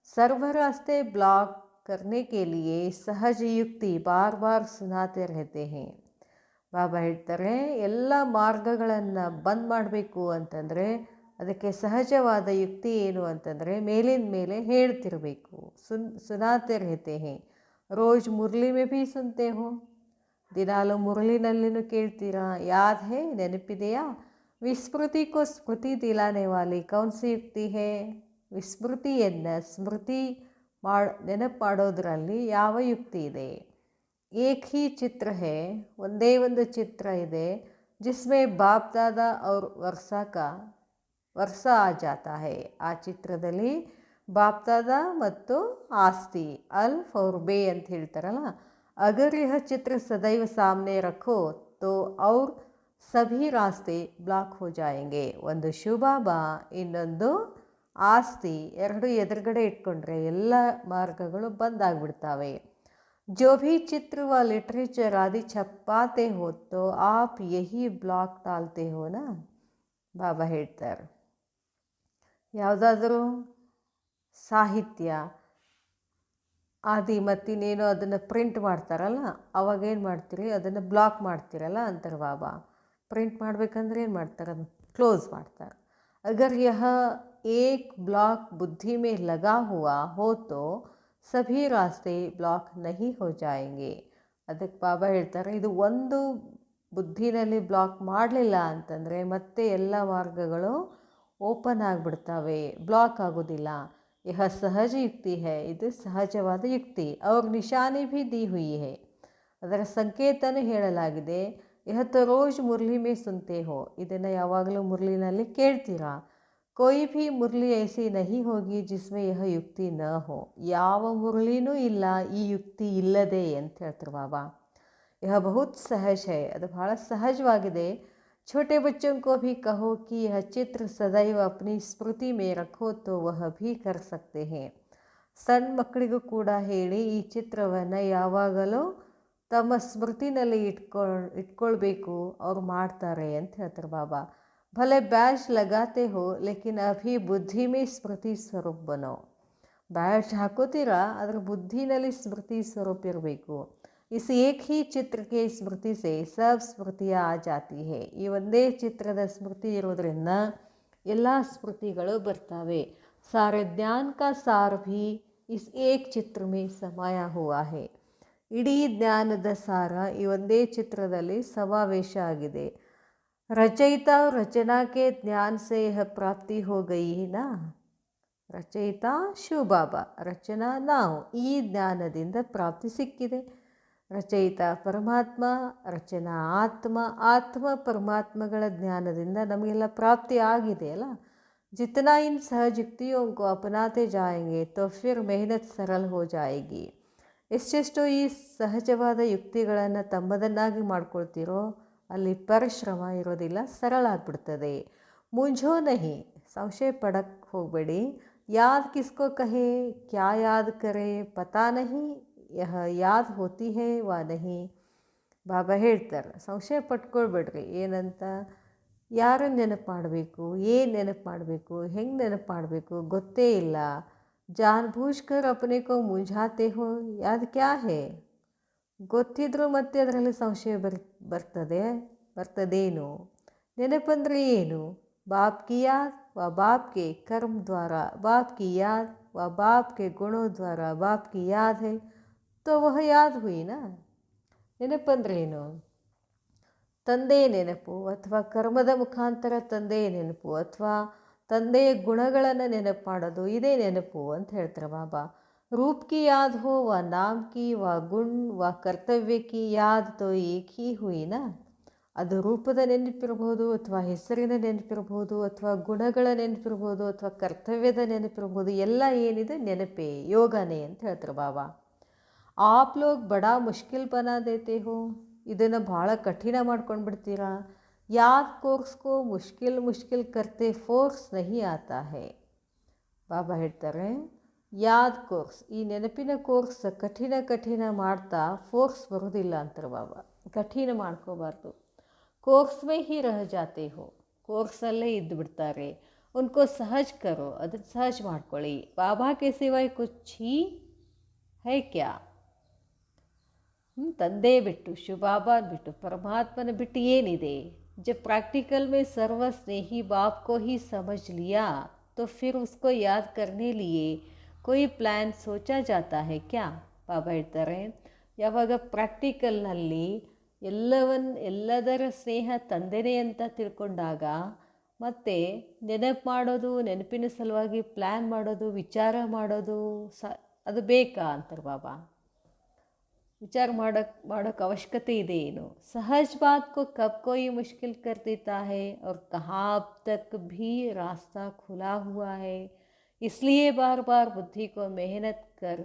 ಸರ್ವ ರಾಸ್ತೆ ಬ್ಲಾಕ್ करने के लिए सहज युक्ति बार बार सुनाते रहते हैं. ಬಾಬಾ ಹೇಳ್ತಾರೆ, ಎಲ್ಲ ಮಾರ್ಗಗಳನ್ನು ಬಂದ್ ಮಾಡಬೇಕು ಅಂತಂದರೆ ಅದಕ್ಕೆ ಸಹಜವಾದ ಯುಕ್ತಿ ಏನು ಅಂತಂದರೆ ಮೇಲಿನ ಮೇಲೆ ಹೇಳ್ತಿರಬೇಕು. ಸುನಾತೆ ರಹತೆ ಹೇ. ರೋಜ್ ಮುರಳಿ ಮೇ ಭೀ ಸುನತೆ ಹೋ, ದಿನಾಲು ಮುರಳಿನಲ್ಲಿನೂ ಕೇಳ್ತೀರಾ. ಯಾದ್ ಹೇ, ನೆನಪಿದೆಯಾ. ವಿಸ್ಮೃತಿ ಕೋ ಸ್ಮೃತಿ ದಿಲಾನೆ ವಾಲಿ ಕೌನ್ ಸಿ ಯುಕ್ತಿ ಹೇ. ವಿಸ್ಮೃತಿಯನ್ನು ಸ್ಮೃತಿ ನೆನಪು ಮಾಡೋದ್ರಲ್ಲಿ ಯಾವ ಯುಕ್ತಿ ಇದೆ. ಏಕ್ ಹಿ ಚಿತ್ರ ಹೇ, ಒಂದೇ ಒಂದು ಚಿತ್ರ ಇದೆ. ಜಿಸ್ಮೆ ಬಾಪ್ ದಾದಾ ಅವ್ರ ವರ್ಷ ಆ ಜಾತಾ ಹೇ. ಆ ಚಿತ್ರದಲ್ಲಿ ಬಾಪ್ ದಾದಾ ಮತ್ತು ಆಸ್ತಿ ಅಲ್ಫ್ ಅವ್ರ ಬೇ ಅಂತ ಹೇಳ್ತಾರಲ್ಲ. ಅಗರ್ ಯಹ ಚಿತ್ರ ಸದೈವ ಸಾಮ್ನೆ ರಖೋ ತೋ ಅವ್ರ ಸಭಿ ರಾಸ್ತೆ ಬ್ಲಾಕ್ ಹೋ ಜಾಯೆಂಗೆ. ಒಂದು ಶಿವಬಾಬಾ, ಇನ್ನೊಂದು ಆಸ್ತಿ, ಎರಡು ಎದುರುಗಡೆ ಇಟ್ಕೊಂಡ್ರೆ ಎಲ್ಲ ಮಾರ್ಗಗಳು ಬಂದಾಗ್ಬಿಡ್ತಾವೆ. ಜೋ ಭೀ ಚಿತ್ರ ವ ಲಿಟ್ರೇಚರ್ ಆದಿ ಛಪ್ಪಾತೆ ಹೋ ತೋ ಆಪ್ ಯಹಿ ಬ್ಲಾಕ್ ಡಾಲ್ತೆ ಹೋನಾ. ಬಾಬಾ ಹೇಳ್ತಾರೆ, ಯಾವುದಾದ್ರೂ ಸಾಹಿತ್ಯ ಆದಿ ಮತ್ತಿನ್ನೇನೋ ಅದನ್ನು ಪ್ರಿಂಟ್ ಮಾಡ್ತಾರಲ್ಲ, ಅವಾಗೇನು ಮಾಡ್ತೀರಿ, ಅದನ್ನು ಬ್ಲಾಕ್ ಮಾಡ್ತೀರಲ್ಲ ಅಂತಾರೆ ಬಾಬಾ. ಪ್ರಿಂಟ್ ಮಾಡಬೇಕಂದ್ರೆ ಏನು ಮಾಡ್ತಾರೆ, ಅದನ್ನು ಕ್ಲೋಸ್ ಮಾಡ್ತಾರೆ. अगर यह एक ब्लॉक बुद्धि में लगा हुआ हो तो सभी रास्ते ब्लॉक नहीं हो जाएंगे. ಅದಕ್ಕೆ ಬಾಬಾ ಹೇಳ್ತಾರೆ, ಇದು ಒಂದು ಬುದ್ಧಿನಲ್ಲಿ ಬ್ಲಾಕ್ ಮಾಡಲಿಲ್ಲ ಅಂತಂದರೆ ಮತ್ತೆ ಎಲ್ಲ ಮಾರ್ಗಗಳು ಓಪನ್ ಆಗಿಬಿಡ್ತವೆ, ಬ್ಲಾಕ್ ಆಗೋದಿಲ್ಲ. ಯಹ ಸಹಜ ಯುಕ್ತಿ ಹೇ, ಇದು ಸಹಜವಾದ ಯುಕ್ತಿ. ಅವ್ರ ನಿಶಾನೆ ಭೀ ದಿ ಹುಯಿ ಹೇ, ಅದರ ಸಂಕೇತನೂ ಹೇಳಲಾಗಿದೆ. ಯಹ ತೋ ರೋಜ್ ಮುರಳಿ ಮೇ ಸುನತೆ ಹೋ, ಇದನ್ನು ಯಾವಾಗಲೂ ಮುರಳಿನಲ್ಲಿ ಕೇಳ್ತೀರಾ. कोई भी मुरली ऐसी नहीं होगी जिसमें यह युक्ति न हो. ಯಾವ ಮುರಳಿನೂ ಇಲ್ಲ ಈ ಯುಕ್ತಿ ಇಲ್ಲದೆ ಅಂತ ಹೇಳ್ತಾರೆ ಬಾಬಾ. यह बहुत सहज है, ಅದು ಬಹಳ ಸಹಜವಾಗಿದೆ. छोटे बच्चों को भी कहो कि यह चित्र सदैव अपनी स्मृति में रखो तो वह भी कर सकते हैं. ಸಣ್ಣ ಮಕ್ಕಳಿಗೂ ಕೂಡ ಹೇಳಿ ಈ ಚಿತ್ರವನ್ನು ಯಾವಾಗಲೂ ತಮ್ಮ ಸ್ಮೃತಿನಲ್ಲಿ ಇಟ್ಕೊಳ್ಬೇಕು, ಅವ್ರು ಮಾಡ್ತಾರೆ ಅಂತ ಹೇಳ್ತಾರೆ ಬಾಬಾ. भले बैच लगाते हो लेकिन अभी बुद्धि में स्मृति स्वरूप बनो. ಬ್ಯಾಚ್ ಹಾಕೋತೀರಾ, ಅದರ ಬುದ್ಧಿನಲ್ಲಿ ಸ್ಮೃತಿ ಸ್ವರೂಪ ಇರಬೇಕು. इस एक ही चित्र के स्मृति से सब स्मृतियाँ आ जाती है. ಈ ಒಂದೇ ಚಿತ್ರದ ಸ್ಮೃತಿ ಇರೋದ್ರಿಂದ ಎಲ್ಲ ಸ್ಮೃತಿಗಳು ಬರ್ತವೆ. सारे ज्ञान का सार भी इस एक चित्र में समाया हुआ है. ಇಡೀ ಜ್ಞಾನದ ಸಾರ ಈ ಒಂದೇ ಚಿತ್ರದಲ್ಲಿ ಸಮಾವೇಶ ಆಗಿದೆ. रचयिता और रचना के ज्ञान से यह प्राप्ति हो गई है ना. ರಚಯಿತ ಶಿವಬಾಬಾ, ರಚನಾ ನಾವು. ಈ ಜ್ಞಾನದಿಂದ ಪ್ರಾಪ್ತಿ ಸಿಕ್ಕಿದೆ. ರಚಯಿತ ಪರಮಾತ್ಮ, ರಚನಾ ಆತ್ಮ. ಆತ್ಮ ಪರಮಾತ್ಮಗಳ ಜ್ಞಾನದಿಂದ ನಮಗೆಲ್ಲ ಪ್ರಾಪ್ತಿ ಆಗಿದೆ ಅಲ್ಲ. जितना इन सहज युक्तियों को अपनाते जाएंगे तो फिर मेहनत सरल हो जाएगी. ಎಷ್ಟೆಷ್ಟು ಈ ಸಹಜವಾದ ಯುಕ್ತಿಗಳನ್ನು ತಮ್ಮದನ್ನಾಗಿ ಮಾಡ್ಕೊಳ್ತೀರೋ ಅಲ್ಲಿ ಪರಿಶ್ರಮ ಇರೋದಿಲ್ಲ, ಸರಳ ಆಗಿಬಿಡ್ತದೆ. ಮುಂಜೋ ನಹಿ, ಸಂಶಯ ಪಡಕ್ಕೆ ಹೋಗಬೇಡಿ. ಯಾದ್ ಕಿಸ್ಕೋ ಕಹೆ, ಕ್ಯಾ ಯಾದ್ ಕರೆ, ಪತಾ ನಹಿ ಯಹ ಯಾದ್ ಹೋತಿ ಹೇ ವಾ ನಹಿ. ಬಾಬಾ ಹೇಳ್ತಾರೆ, ಸಂಶಯ ಪಟ್ಕೊಳ್ಬೇಡ್ರಿ. ಏನಂತ, ಯಾರನ್ನು ನೆನಪು ಮಾಡಬೇಕು, ಏನು ನೆನಪು ಮಾಡಬೇಕು, ಹೆಂಗೆ ನೆನಪು ಮಾಡಬೇಕು ಗೊತ್ತೇ ಇಲ್ಲ. ಜಾನ್ಬೂಜ್ಕರ್ ಅಪನೆ ಕೋ ಮುಂಜಾತೆ ಹೋ, ಯಾದ್ ಕ್ಯಾ ಹೇ. ಗೊತ್ತಿದ್ರೂ ಮತ್ತೆ ಅದರಲ್ಲಿ ಸಂಶಯ ಬರ್ತದೇನು. ನೆನಪಂದರೆ ಏನು? ಬಾಪ್ ಕಿ ಯಾದ್ ವ ಬಾಪ್ ಕೆ ಕರ್ಮ ದ್ವಾರ, ಬಾಪ್ ಕಿ ಯಾದ್ ವ ಬಾಪ್ ಕೆ ಗುಣೋ ದ್ವಾರ ಬಾಪ್ ಕಿ ಯಾದ್ ಹೇ ತೋ ವಹ ಯಾದ್ ಹುಯಿನಾ. ನೆನಪಂದ್ರೆ ಏನು? ತಂದೆಯ ನೆನಪು, ಅಥವಾ ಕರ್ಮದ ಮುಖಾಂತರ ತಂದೆಯ ನೆನಪು, ಅಥವಾ ತಂದೆಯ ಗುಣಗಳನ್ನು ನೆನಪು ಮಾಡೋದು, ಇದೇ ನೆನಪು ಅಂತ ಹೇಳ್ತಾರೆ ಬಾಬಾ. ರೂಪ್ ಕಿ ಯಾದ್ ಹೋ ವ ನಾಮ್ ಕಿ ವ ಗುಣ್ ವ ಕರ್ತವ್ಯ ಕಿ ಯಾದ್ ತೋ ಏಕ್ ಹಿ ಹುಯಿನಾ. ಅದು ರೂಪದ ನೆನಪಿರ್ಬೋದು, ಅಥವಾ ಹೆಸರಿನ ನೆನಪಿರ್ಬೋದು, ಅಥವಾ ಗುಣಗಳ ನೆನಪಿರ್ಬೋದು, ಅಥವಾ ಕರ್ತವ್ಯದ ನೆನಪಿರ್ಬೋದು. ಎಲ್ಲ ಏನಿದೆ ನೆನಪೇ, ಯೋಗನೇ ಅಂತ ಹೇಳ್ತಾರೆ ಬಾಬಾ. ಆಪ್ ಲೋಗ್ ಬಡಾ ಮುಷ್ಕಿಲ್ ಬನಾ ದೇತೆ ಹೋ, ಇದನ್ನು ಭಾಳ ಕಠಿಣ ಮಾಡ್ಕೊಂಡು ಬಿಡ್ತೀರಾ. ಯಾದ್ ಕೋರ್ಸ್ಕೋ ಮುಷ್ಕಿಲ್ ಮುಷ್ಕಿಲ್ ಕರ್ತೆ ಫೋರ್ಸ್ ನಹಿ ಆತಾ ಹೇ. ಬಾಬಾ ಹೇಳ್ತಾರೆ, ಯಾದ್ ಕೋರ್ಸ್, ಈ ನೆನಪಿನ ಕೋರ್ಸ್ ಕಠಿಣ ಮಾಡ್ತಾ ಫೋರ್ಸ್ ಬರೋದಿಲ್ಲ ಅಂತಾರೆ ಬಾಬಾ. ಕಠಿಣ ಮಾಡ್ಕೋಬಾರ್ದು. ಕೋರ್ಸ್ ಮೇ ಹಿ ರಹ ಜಾತೆ ಹೋ, ಕೋರ್ಸಲ್ಲೇ ಇದ್ದು ಬಿಡ್ತಾರೆ. ಉನ್ಕೋ ಸಹಜ್ ಕರೋ, ಅದನ್ನು ಸಹಜ್ ಮಾಡ್ಕೊಳ್ಳಿ. ಬಾಬಾ ಕೆ ಸಿವಾಯ್ ಕುಚ್ ಹಿ ಹೈ ಕ್ಯಾ. ತಂದೆ ಬಿಟ್ಟು, ಶಿವಬಾಬಾ ಬಿಟ್ಟು, ಪರಮಾತ್ಮನ ಬಿಟ್ಟು ಏನಿದೆ. जब प्रैक्टिकल में सर्व स्नेही बाप को ही समझ लिया तो फिर उसको याद करने लिए कोई प्लान सोचा जाता है क्या. ಬಾಬಾ ಹೇಳ್ತಾರೆ, ಯಾವಾಗ ಪ್ರಾಕ್ಟಿಕಲ್ನಲ್ಲಿ ಎಲ್ಲದರ ಸ್ನೇಹ ತಂದೆನೇ ಅಂತ ತಿಳ್ಕೊಂಡಾಗ ಮತ್ತೆ ನೆನಪು ಮಾಡೋದು, ನೆನಪಿನ ಸಲುವಾಗಿ ಪ್ಲ್ಯಾನ್ ಮಾಡೋದು, ವಿಚಾರ ಮಾಡೋದು ಅದು ಬೇಕಾ ಅಂತಾರೆ ಬಾಬಾ. विचार ಮಾಡೋಕ್ಕೆ ಅವಶ್ಯಕತೆ ಇದೆ ಏನು. सहज बात को कब कोई मुश्किल कर देता है और कहाँ अब तक भी रास्ता खुला हुआ है. इसलिए बार बार बुद्धि को मेहनत कर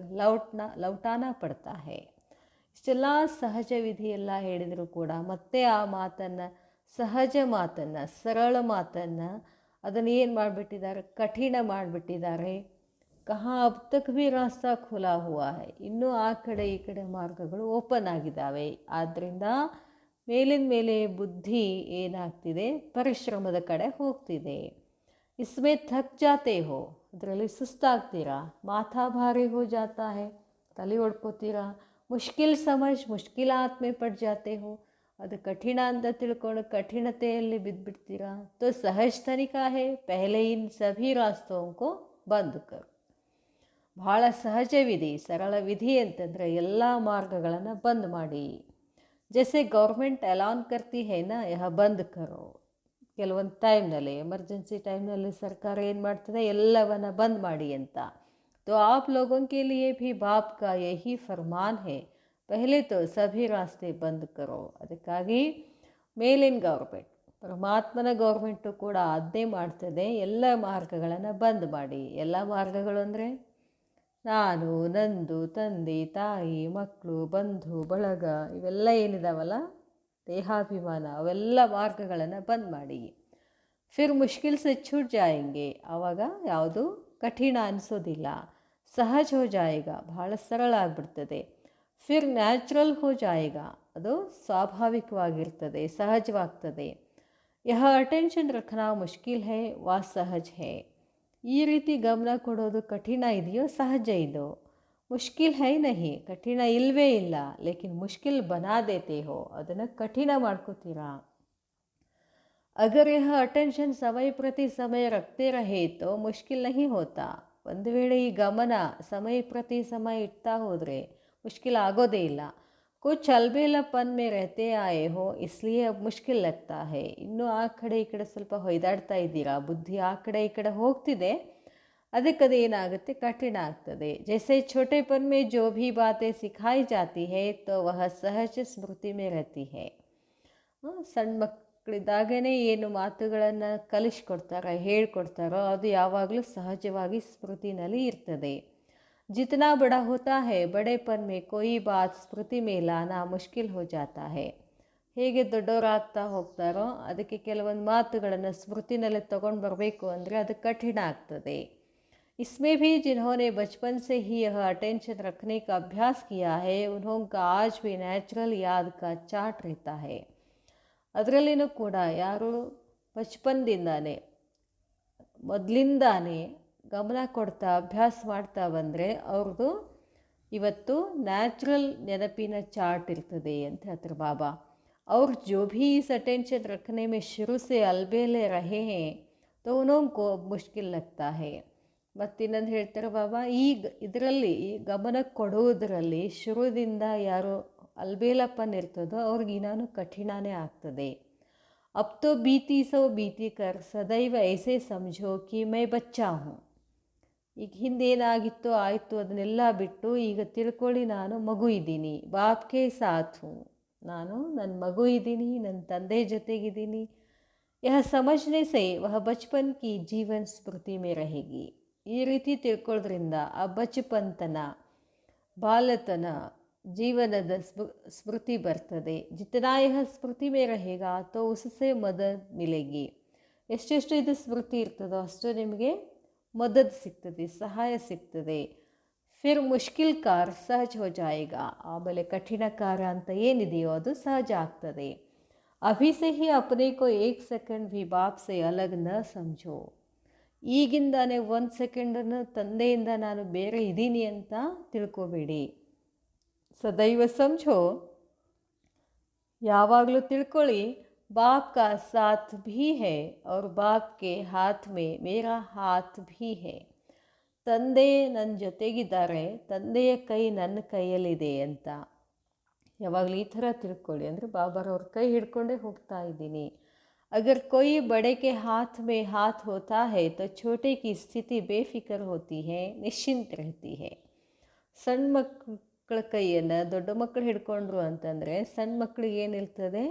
लौटाना पड़ता है. ಇಷ್ಟೆಲ್ಲ ಸಹಜ ವಿಧಿ ಎಲ್ಲ ಹೇಳಿದರೂ ಕೂಡ ಮತ್ತೆ ಆ ಮಾತನ್ನು, ಸಹಜ ಮಾತನ್ನು, ಸರಳ ಮಾತನ್ನು ಅದನ್ನು ಏನು ಮಾಡಿಬಿಟ್ಟಿದ್ದಾರೆ, ಕಠಿಣ ಮಾಡಿಬಿಟ್ಟಿದ್ದಾರೆ. ಕಹಾ ಅಬ್ ತಕ್ ಭಿ ರಾಸ್ತಾ ಖುಲಾ ಹುವಾ ಹೈ, ಇನ್ನೂ ಆ ಕಡೆ ಈ ಕಡೆ ಮಾರ್ಗಗಳು ಓಪನ್ ಆಗಿದ್ದಾವೆ. ಆದ್ದರಿಂದ ಮೇಲಿನ ಮೇಲೆ ಬುದ್ಧಿ ಏನಾಗ್ತಿದೆ, ಪರಿಶ್ರಮದ ಕಡೆ ಹೋಗ್ತಿದೆ. ಇಸ್ಮೇ ಥಕ್ ಜಾತೆ ಹೋ, ಅದರಲ್ಲಿ ಸುಸ್ತಾಗ್ತೀರಾ. ಮಾಥಾ ಭಾರಿ ಹೋ ಜಾತಾ ಹೈ, ತಲೆ ಹೊಡ್ಕೋತೀರಾ. ಮುಷ್ಕಿಲ್ ಸಮಜ್ ಮುಷ್ಕಿಲಾತ್ ಮೇ ಪಡ್ ಜಾತೆ ಹೋ, ಅದು ಕಠಿಣ ಅಂತ ತಿಳ್ಕೊಂಡು ಕಠಿಣತೆಯಲ್ಲಿ ಬಿದ್ದುಬಿಡ್ತೀರಾ. ತೋ ಸಹಜ್ ತನಿಕಾ ಹೈ, ಪಹಲೆ ಇನ್ ಸಭಿ ರಾಸ್ತೋಂಕೋ ಬಂದ್ ಕರ್. ಭಾಳ ಸಹಜವಿಧಿ, ಸರಳ ವಿಧಿ ಅಂತಂದರೆ ಎಲ್ಲ ಮಾರ್ಗಗಳನ್ನು ಬಂದ್ ಮಾಡಿ. ಜೈಸೆ ಗೌರ್ಮೆಂಟ್ ಅಲಾನ್ ಕರ್ತಿ ಹೇನಾ ಯಹ ಬಂದ್ ಕರೋ. ಕೆಲವೊಂದು ಟೈಮ್ನಲ್ಲಿ, ಎಮರ್ಜೆನ್ಸಿ ಟೈಮ್ನಲ್ಲಿ ಸರ್ಕಾರ ಏನು ಮಾಡ್ತದೆ, ಎಲ್ಲವನ್ನು ಬಂದ್ ಮಾಡಿ ಅಂತ. तो आप लोगों के लिए भी बाप का यही फरमान है, पहले तो सभी रास्ते बंद करो. ಅದಕ್ಕಾಗಿ ಮೇಲಿನ ಗೌರ್ಮೆಂಟ್, ಪರಮಾತ್ಮನ ಗೌರ್ಮೆಂಟು ಕೂಡ ಅದನ್ನೇ ಮಾಡ್ತದೆ, ಎಲ್ಲ ಮಾರ್ಗಗಳನ್ನು ಬಂದ್ ಮಾಡಿ. ಎಲ್ಲ ಮಾರ್ಗಗಳು ಅಂದರೆ ನಾನು, ನಂದು, ತಂದೆ, ತಾಯಿ, ಮಕ್ಕಳು, ಬಂಧು ಬಳಗ, ಇವೆಲ್ಲ ಏನಿದಾವಲ್ಲ ದೇಹಾಭಿಮಾನ, ಅವೆಲ್ಲ ಮಾರ್ಗಗಳನ್ನು ಬಂದ್ ಮಾಡಿ. ಫಿರ್ ಮುಷ್ಕಿಲ್ ಸೆ ಛೂಟ್ ಜಾಯೆಂಗೆ, ಆವಾಗ ಯಾವುದು ಕಠಿಣ ಅನಿಸೋದಿಲ್ಲ. ಸಹಜ ಹೋ ಜಾಯೇಗ, ಭಾಳ ಸರಳ ಆಗಿಬಿಡ್ತದೆ. ಫಿರ್ ನ್ಯಾಚುರಲ್ ಹೋ ಜಾಯೇಗ, ಅದು ಸ್ವಾಭಾವಿಕವಾಗಿರ್ತದೆ, ಸಹಜವಾಗ್ತದೆ. ಯಹ ಅಟೆನ್ಷನ್ ರಖನಾ ಮುಷ್ಕಿಲ್ ಹೈ ವಾ ಸಹಜ್ ಹೈ. ಈ ರೀತಿ ಗಮನ ಕೊಡೋದು ಕಠಿಣ ಇದೆಯೋ ಸಹಜ ಇದೋ. ಮುಷ್ಕಿಲ್ ಹೈ ನಹಿ, ಕಠಿಣ ಇಲ್ಲವೇ ಇಲ್ಲ. ಲೇಕಿನ್ ಮುಷ್ಕಿಲ್ ಬನಾ ದೇತೆ ಹೋ, ಅದನ್ನು ಕಠಿಣ ಮಾಡ್ಕೋತೀರಾ. अगर यह अटेंशन समय प्रति समय रखते रहे तो मुश्किल नहीं होता. ಒಂದು ವೇಳೆ ಈ ಗಮನ ಸಮಯ ಪ್ರತಿ ಸಮಯ ಇಡ್ತಾ ಹೋದರೆ ಮುಷ್ಕಿಲ್ ಆಗೋದೇ ಇಲ್ಲ. कुछ अलबेलापन में रहते आए हो इसलिए अब मुश्किल लगता है. ಇನ್ನೂ ಆ ಕಡೆ ಈ ಕಡೆ ಸ್ವಲ್ಪ ಹೊಯ್ದಾಡ್ತಾ ಇದ್ದೀರಾ, ಬುದ್ಧಿ ಆ ಕಡೆ ಈ ಕಡೆ ಹೋಗ್ತಿದೆ, ಅದಕ್ಕೆ ಅದೇನಾಗುತ್ತೆ, ಕಠಿಣ ಆಗ್ತದೆ. जैसे छोटेपन में जो भी बातें सिखाई जाती है तो वह सहज स्मृति में रहती है. ಸಣ್ಣ ಮಕ್ಕಳಿದ್ದಾಗೇ ಏನು ಮಾತುಗಳನ್ನು ಕಲಿಸ್ಕೊಡ್ತಾರೋ ಹೇಳ್ಕೊಡ್ತಾರೋ ಅದು ಯಾವಾಗಲೂ ಸಹಜವಾಗಿ ಸ್ಮೃತಿನಲ್ಲಿ ಇರ್ತದೆ. जितना बड़ा होता है बड़ेपन में कोई बात स्मृति में लाना मुश्किल हो जाता है. ಹೇಗೆ ದೊಡ್ಡವರಾಗ್ತಾ ಹೋಗ್ತಾರೋ ಅದಕ್ಕೆ ಕೆಲವೊಂದು ಮಾತುಗಳನ್ನು ಸ್ಮೃತಿನಲ್ಲಿ ತಗೊಂಡು ಬರಬೇಕು ಅಂದರೆ ಅದು ಕಠಿಣ ಆಗ್ತದೆ. इसमें भी जिन्होंने बचपन से ही यह अटेंशन रखने का अभ्यास किया है उन्होंने आज भी नेचुरल याद का चार्ट रहता है. ಅದರಲ್ಲಿನೂ ಕೂಡ ಯಾರು ಬಚ್ಪನ್ದಿಂದಾನೆ ಮೊದಲಿಂದಾನೇ ಗಮನ ಕೊಡ್ತಾ ಅಭ್ಯಾಸ ಮಾಡ್ತಾ ಬಂದರೆ ಅವ್ರದ್ದು ಇವತ್ತು ನ್ಯಾಚುರಲ್ ನೆನಪಿನ ಚಾರ್ಟ್ ಇರ್ತದೆ ಅಂತ ಹೇಳ್ತಾರೆ ಬಾಬಾ. और जो भी इस अटेंशन रखने में शुरू से अलबेले रहे हैं तो उनको मुश्किल लगता है. ಮತ್ತಿನ್ನೊಂದು ಹೇಳ್ತಾರೆ ಬಾಬಾ, ಇದರಲ್ಲಿ ಗಮನ ಕೊಡುವುದರಲ್ಲಿ ಶುರುದಿಂದ ಯಾರು ಅಲ್ಬೇಲಪ್ಪನ್ ಇರ್ತದೋ ಅವ್ರಿಗೆ ಇನ್ನೂ ಕಠಿಣನೇ ಆಗ್ತದೆ. ಅಬ್ ತೋ ಬೀತಿ ಸೋ ಬೀತಿ ಕರ್ ಸದೈವ ಐಸೆ ಸಮझो कि मैं बच्चा हूँ. ಈಗ ಹಿಂದೇನಾಗಿತ್ತೋ ಆಯಿತು ಅದನ್ನೆಲ್ಲ ಬಿಟ್ಟು ಈಗ ತಿಳ್ಕೊಳ್ಳಿ ನಾನು ಮಗು ಇದ್ದೀನಿ. ಬಾಪ್ಗೆ ಸಾಥ್ ಹೂँ, ನಾನು ನನ್ನ ಮಗು ಇದ್ದೀನಿ, ನನ್ನ ತಂದೆ ಜೊತೆಗಿದ್ದೀನಿ. ಯಹ ಸಮझने से वह बचपन की जीवन स्मृति में रहेगी. ಈ ರೀತಿ ತಿಳ್ಕೊಳ್ಳೋದ್ರಿಂದ ಆ ಬಚಪನ್ತನ ಬಾಲತನ ಜೀವನದ ಸ್ಮೃತಿ ಬರ್ತದೆ. ಜಿತನಾ ಯಹ ಸ್ಮೃತಿ ಮೇ रहेगा तो उससे मदद मिलेगी. ಎಷ್ಟೆಷ್ಟು ಇದು ಸ್ಮೃತಿ ಇರ್ತದೋ ಅಷ್ಟು ನಿಮಗೆ ಮದದ್ ಸಿಗ್ತದೆ, ಸಹಾಯ ಸಿಗ್ತದೆ. ಫಿರ್ ಮುಷ್ಕಿಲ್ ಕಾರ್ ಸಹಜ ಹೋ ಜಾಯೇಗಾ. ಆಮೇಲೆ ಕಠಿಣ ಕಾರ್ಯ ಅಂತ ಏನಿದೆಯೋ ಅದು ಸಹಜ ಆಗ್ತದೆ. ಅಭಿ ಸೆ ಹಿ ಅಪ್ನೆ ಕೋ ಏಕ್ ಸೆಕೆಂಡ್ ಭಿ ಬಾಪ್ ಸೆ ಅಲಗ್ ನ ಸಮझो. ಈಗಿಂದಾನೆ ಒಂದು ಸೆಕೆಂಡನ್ನು ತಂದೆಯಿಂದ ನಾನು ಬೇರೆ ಇದ್ದೀನಿ ಅಂತ ತಿಳ್ಕೊಬೇಡಿ. ಸದೈವ ಸಮझो, ಯಾವಾಗಲೂ ತಿಳ್ಕೊಳ್ಳಿ, बाप का साथ भी है और बाप के हाथ में मेरा हाथ भी है. ತಂದೆ ನನ್ನ ಜೊತೆಗಿದ್ದಾರೆ, ತಂದೆಯ ಕೈ ನನ್ನ ಕೈಯಲ್ಲಿದೆ ಅಂತ ಯಾವಾಗಲೂ ಈ ಥರ ತಿಳ್ಕೊಳ್ಳಿ. ಅಂದರೆ ಬಾಬಾರವ್ರ ಕೈ ಹಿಡ್ಕೊಂಡೇ ಹೋಗ್ತಾ ಇದ್ದೀನಿ. अगर कोई बड़े के हाथ में हाथ होता है तो छोटे की स्थिति बेफिक्र होती है, निश्चिंत रहती है. ಸಣ್ಣ ಮಕ್ಕಳ ಕೈಯನ್ನು ದೊಡ್ಡ ಮಕ್ಕಳು ಹಿಡ್ಕೊಂಡ್ರು ಅಂತಂದರೆ ಸಣ್ಣ ಮಕ್ಕಳಿಗೆ ಏನಿರ್ತದೆ,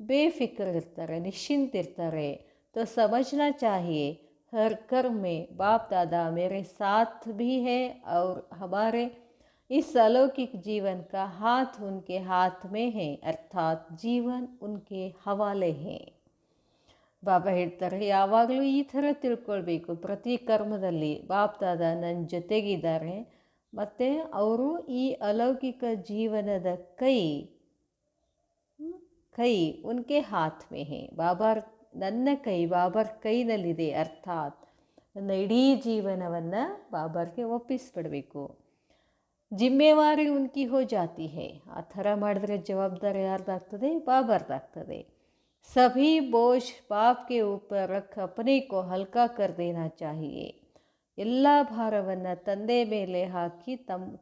ಬೇಫಿಕ್ರ್ ಇರ್ತಾರೆ, ನಿಶ್ಚಿಂತ ಇರ್ತಾರೆ. तो समझना चाहिए हर कर्म में बाप दादा मेरे साथ भी है और हमारे इस अलौकिक जीवन का हाथ उनके हाथ में है, अर्थात जीवन उनके हवाले है. ಬಾಬಾ ಹೇಳ್ತಾರೆ, ಯಾವಾಗಲೂ ಈ ಥರ ತಿಳ್ಕೊಳ್ಬೇಕು. ಪ್ರತಿ ಕರ್ಮದಲ್ಲಿ ಬಾಪ್ ದಾದಾ ನನ್ನ ಜೊತೆಗಿದ್ದಾರೆ ಮತ್ತು ಅವರು ಈ ಅಲೌಕಿಕ ಜೀವನದ ಕೈ ಉನ್ಕೆ ಹಾತ್ ಮೇ ಹೇ. ನನ್ನ ಕೈ ಬಾಬಾರ್ ಕೈನಲ್ಲಿದೆ. ಅರ್ಥಾತ್ ನನ್ನ ಇಡೀ ಜೀವನವನ್ನು ಬಾಬಾರ್ಗೆ ಒಪ್ಪಿಸ್ಬಿಡಬೇಕು. ಜಿಮ್ಮೆವಾರಿ ಉನ್ಕಿ ಹೋ ಜಾತಿ ಹೇ. ಆ ಥರ ಮಾಡಿದ್ರೆ ಜವಾಬ್ದಾರಿ ಯಾರ್ದಾಗ್ತದೆ, ಬಾಬಾರ್ದಾಗ್ತದೆ. सभी बोझ बाप के ऊपर रख अपने को हल्का कर देना चाहिए. ಎಲ್ಲ ಭಾರವನ್ನು ತಂದೆ ಮೇಲೆ ಹಾಕಿ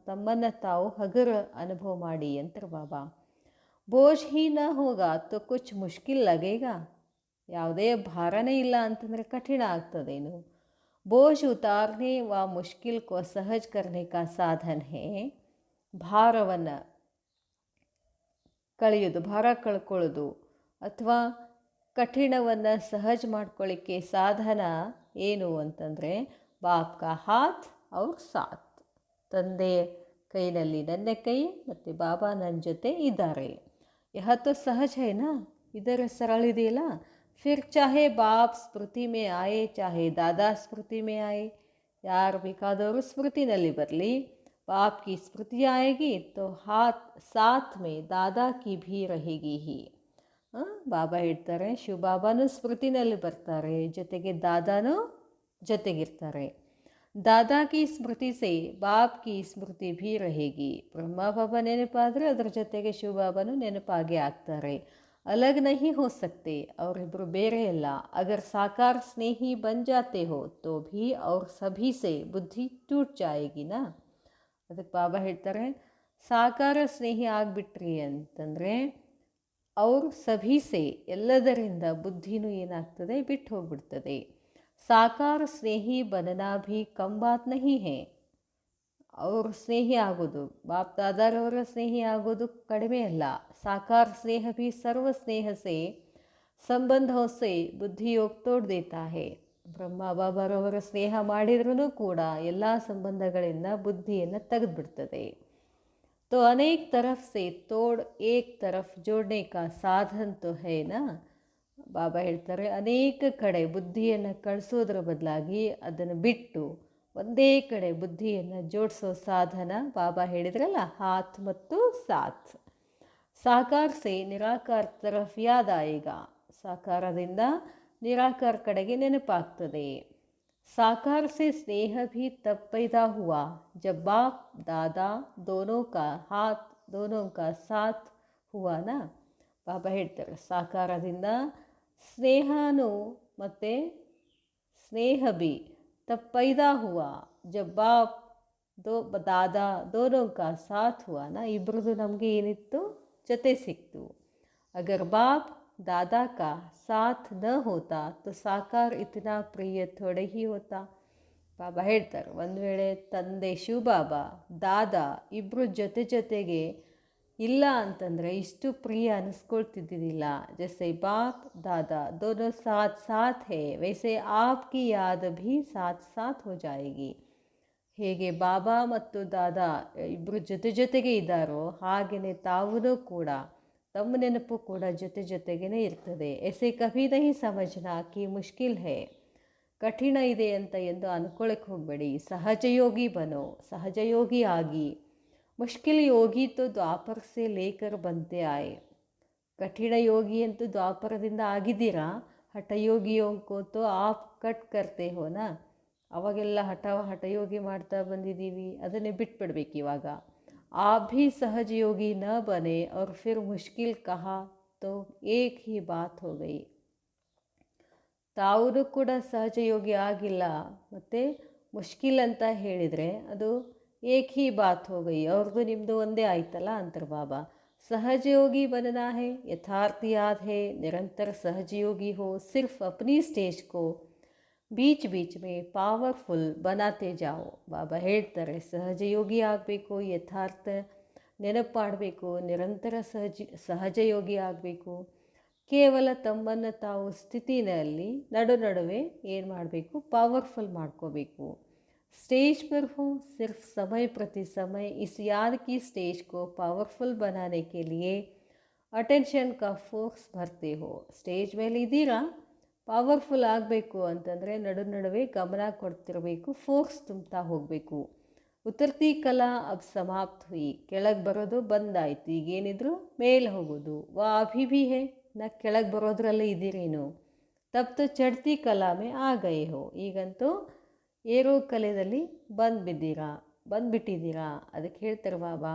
ತಮ್ಮನ್ನು ತಾವು ಹಗುರ ಅನುಭವ ಮಾಡಿ ಅಂತಾರೆ ಬಾಬಾ. ಬೋझ ಹಿ ನ ಹೋಗಾ ತೋ ಕುಚ್ ಮುಷ್ಕಿಲ್ ಲಗೇಗಾ. ಯಾವುದೇ ಭಾರನೇ ಇಲ್ಲ ಅಂತಂದರೆ ಕಠಿಣ ಆಗ್ತದೇನು. ಬೋझ ಉತಾರ್ನೆ ವ ಮುಷ್ಕಿಲ್ ಕೋ ಸಹಜ ಕರ್ನೆ ಕಾ ಸಾಧನ್ ಹೇ. ಭಾರವನ್ನು ಕಳೆಯೋದು, ಭಾರ ಕಳ್ಕೊಳ್ಳೋದು ಅಥವಾ ಕಠಿಣವನ್ನು ಸಹಜ ಮಾಡ್ಕೊಳ್ಳಿಕ್ಕೆ ಸಾಧನ ಏನು ಅಂತಂದರೆ ಬಾಪ್ ಕಾ ಹಾತ್ ಅವ್ರ ಸಾಥ್. ತಂದೆಯ ಕೈನಲ್ಲಿ ನನ್ನ ಕೈ ಮತ್ತು ಬಾಬಾ ನನ್ನ ಜೊತೆ ಇದ್ದಾರೆ. ಯಹತ್ತು ಸಹಜ ಏನಾ, ಇದರ ಸರಳ ಇದೆಯಲ್ಲ. ಫಿರ್ ಚಾಹೆ ಬಾಪ್ ಸ್ಮೃತಿ ಮೇ ಆಯೆ ಚಾಹೆ ದಾದಾ ಸ್ಮೃತಿ ಮೇ ಆಯೆ. ಯಾರು ಬೇಕಾದವರು ಸ್ಮೃತಿನಲ್ಲಿ ಬರಲಿ, ಬಾಪ್ ಕಿ ಸ್ಮೃತಿ ಆಯೇಗಿ ತೋ ಹಾತ್ ಸಾಥ್ ಮೇ ದಾದಾ ಕಿ ಭೀ रहेगी ही. ಬಾಬಾ ಹೇಳ್ತಾರೆ, ಶಿವಬಾಬಾನೂ ಸ್ಮೃತಿನಲ್ಲಿ ಬರ್ತಾರೆ, ಜೊತೆಗೆ ದಾದಾನೂ ಜೊತೆಗಿರ್ತಾರೆ. ದಾದಾ ಕಿ ಸ್ಮೃತಿ ಸೇ ಬಾಪ್ ಕಿ ಸ್ಮೃತಿ ಭೀ रहेगी. ಬ್ರಹ್ಮ ಬಾಬಾ ನೆನಪಾದರೆ ಅದರ ಜೊತೆಗೆ ಶಿವಬಾಬಾನೂ ನೆನಪಾಗೇ ಆಗ್ತಾರೆ. अलग नहीं हो सकते, ಅವರಿಬ್ಬರು ಬೇರೆ ಅಲ್ಲ. अगर साकार स्नेही बन जाते हो तो भी और सभी से बुद्धि टूट जाएगी ना. ಅದಕ್ಕೆ ಬಾಬಾ ಹೇಳ್ತಾರೆ, ಸಾಕಾರ ಸ್ನೇಹಿ ಆಗಿಬಿಟ್ರಿ ಅಂತಂದರೆ ಅವ್ರು ಸಭೀಸೆ ಎಲ್ಲದರಿಂದ ಬುದ್ಧಿನೂ ಏನಾಗ್ತದೆ, ಬಿಟ್ಟು ಹೋಗ್ಬಿಡ್ತದೆ. ಸಾಕಾರ ಸ್ನೇಹಿ बनना भी कम बात नहीं है. ಅವ್ರ ಸ್ನೇಹಿ ಆಗೋದು, ಬಾಪ್ ದಾದಾರವರ ಸ್ನೇಹಿ ಆಗೋದು ಕಡಿಮೆ ಅಲ್ಲ. ಸಾಕಾರ ಸ್ನೇಹ ಭಿ ಸರ್ವ ಸ್ನೇಹ ಸೇ ಸಂಬಂಧೋ ಸೇ ಬುದ್ಧಿಯೋಗ ತೋಡ್ ದೇತಾ ಹೇ. ಬ್ರಹ್ಮ ಬಾಬಾರವರ ಸ್ನೇಹ ಮಾಡಿದ್ರೂ ಕೂಡ ಎಲ್ಲ ಸಂಬಂಧಗಳಿಂದ ಬುದ್ಧಿಯನ್ನು ತೆಗೆದುಬಿಡ್ತದೆ. तो अनेक तरफ से तोड़ एक तरफ जोड़ने का साधन तो है ना. ಬಾಬಾ ಹೇಳ್ತಾರೆ, ಅನೇಕ ಕಡೆ ಬುದ್ಧಿಯನ್ನು ಕಳಿಸೋದ್ರ ಬದಲಾಗಿ ಅದನ್ನು ಬಿಟ್ಟು ಒಂದೇ ಕಡೆ ಬುದ್ಧಿಯನ್ನು ಜೋಡಿಸೋ ಸಾಧನ ಬಾಬಾ ಹೇಳಿದ್ರಲ್ಲ, ಹಾತ್ ಮತ್ತು ಸಾಥ್. ಸಾಕಾರ ಸೇ ನಿರಾಕಾರ ತರಫ್ ಯಾದ್ ಆಯೇಗಾ. ಸಾಕಾರದಿಂದ ನಿರಾಕಾರ ಕಡೆಗೆ ನೆನಪಾಗ್ತದೆ. साकार से स्नेह भी तब पैदा हुआ जब बाप दादा दोनों का साथ हुआ ना. ಬಾಬಾ ಹೇಳ್ತಾರೆ, ಸಾಕಾರದಿಂದ ಸ್ನೇಹನೂ ಮತ್ತು ಸ್ನೇಹ ಬಿ ತಬ್ ಪೈದಾ ಹುವಾ ಜಬ್ ಬಾಪ್ ದಾದಾ ದೋನೋ ಕಾ ಸಾಥ್ ಹುವಾ ನಾ. ಇಬ್ಬರದು ನಮಗೆ ಏನಿತ್ತು, ಜೊತೆ ಸಿಕ್ತು. ಅಗರ್ ಬಾಪ್ दादा का साथ न होता तो साकार इतना प्रिय थोड़े ही होता. ಬಾಬಾ ಹೇಳ್ತಾರೆ, ಒಂದು ವೇಳೆ ತಂದೆ ಶಿವಬಾಬಾ ದಾದಾ ಇಬ್ಬರು ಜೊತೆಗೆ ಇಲ್ಲ ಅಂತಂದರೆ ಇಷ್ಟು ಪ್ರಿಯ ಅನ್ನಿಸ್ಕೊಳ್ತಿದ್ದಿಲ್ಲ. ಜೈಸೆ ಬಾಪ್ ದಾದಾ ದೋನೋ ಸಾಥ್ ಹೇ ವೈಸೆ ಆಪ್ಕಿ ಯಾದ್ ಭೀ ಸಾಥ್ ಹೋ ಜಾಯೇಗಿ. ಹೇಗೆ ಬಾಬಾ ಮತ್ತು ದಾದಾ ಇಬ್ಬರು ಜೊತೆಗೆ ಇದ್ದಾರೋ ಹಾಗೆಯೇ ತಾವೂ ಕೂಡ ತಮ್ಮ ನೆನಪು ಕೂಡ ಜೊತೆಗೇ ಇರ್ತದೆ. ಎಸೆ ಕಭಿ ನಹಿ ಸಮಜ್ನಾ ಕಿ ಮುಷ್ಕಿಲ್ ಹೇ. ಕಠಿಣ ಇದೆ ಅಂತ ಎಂದು ಅನ್ಕೊಳ್ಳಕ್ಕೆ ಹೋಗಬೇಡಿ. ಸಹಜಯೋಗಿ ಬನೋ, ಸಹಜಯೋಗಿ ಆಗಿ. ಮುಷ್ಕಿಲ್ ಯೋಗಿ ತೋ ದ್ವಾಪರ ಸೇ ಲೇಕರ್ ಬಂತೆ ಆಯೆ. ಕಠಿಣ ಯೋಗಿ ಅಂತೂ ದ್ವಾಪರದಿಂದ ಆಗಿದ್ದೀರಾ. ಹಠಯೋಗಿಯೋಂಕೋ ತೋ ಆಪ್ ಕಟ್ ಕರ್ತೆ ಹೋನಾ. ಅವಾಗೆಲ್ಲ ಹಠಯೋಗಿ ಮಾಡ್ತಾ ಬಂದಿದ್ದೀವಿ, ಅದನ್ನೇ ಬಿಟ್ಬಿಡ್ಬೇಕು ಇವಾಗ. आप भी सहज योगी न बने और फिर मुश्किल कहा तो एक ही बात हो गई. ತಾವು ಕೂಡ ಸಹಜಯೋಗಿ ಆಗಿಲ್ಲ ಮತ್ತು ಮುಷ್ಕಿಲ್ ಅಂತ ಹೇಳಿದರೆ ಅದು ಏಕ್ ಹಿ ಬಾತ್ ಹೋ ಗೈ, ಅವ್ರದ್ದು ನಿಮ್ಮದು ಒಂದೇ ಆಯ್ತಲ್ಲ ಅಂತಾರೆ ಬಾಬಾ. सहजयोगी बनना है, यथार्थ याद है, निरंतर सहजयोगी हो, सिर्फ अपनी स्टेज को बीच में पावरफुल बनाते जाओ. ಬಾಬಾ ಹೇಳ್ತಾರೆ, ಸಹಜಯೋಗಿ ಆಗಬೇಕು, ಯಥಾರ್ಥ ನೆನಪು ಮಾಡಬೇಕು, ನಿರಂತರ ಸಹಜಯೋಗಿ ಆಗಬೇಕು. ಕೇವಲ ತಮ್ಮನ್ನು ತಾವು ಸ್ಥಿತಿನಲ್ಲಿ ನಡುವೆ ಏನು ಮಾಡಬೇಕು, ಪವರ್ಫುಲ್ ಮಾಡ್ಕೋಬೇಕು. स्टेज पर हो, सिर्फ समय प्रति समय इस याद की स्टेज को पावरफुल बनाने के लिए अटेंशन का फोर्स भरते हो. ಸ್ಟೇಜ್ ಮೇಲೆ ಇದ್ದೀರಾ, ಪವರ್ಫುಲ್ ಆಗಬೇಕು ಅಂತಂದರೆ ನಡುವೆ ಗಮನ ಕೊಡ್ತಿರಬೇಕು, ಫೋರ್ಸ್ ತುಂಬ್ತಾ ಹೋಗಬೇಕು. ಉತ್ತರ್ತಿ ಕಲಾ ಅಬ್ ಸಮಾಪ್ತ ಹುಯಿ. ಕೆಳಗೆ ಬರೋದು ಬಂದಾಯಿತು, ಈಗೇನಿದ್ರು ಮೇಲೆ ಹೋಗೋದು. ವಾ ಅಭಿ ಭಿ ಹೇ, ನಾ ಕೆಳಗೆ ಬರೋದ್ರಲ್ಲೇ ಇದ್ದೀರೇನು. ತಬ್ ತೋ ಚಡ್ತಿ ಕಲಾ ಮೇ ಆ ಗಯೇ ಹೋ. ಈಗಂತೂ ಏರೋ ಕಲೆಯಲ್ಲಿ ಬಂದುಬಿಟ್ಟಿದ್ದೀರಾ. ಅದಕ್ಕೆ ಹೇಳ್ತಾರೆ ಬಾಬಾ,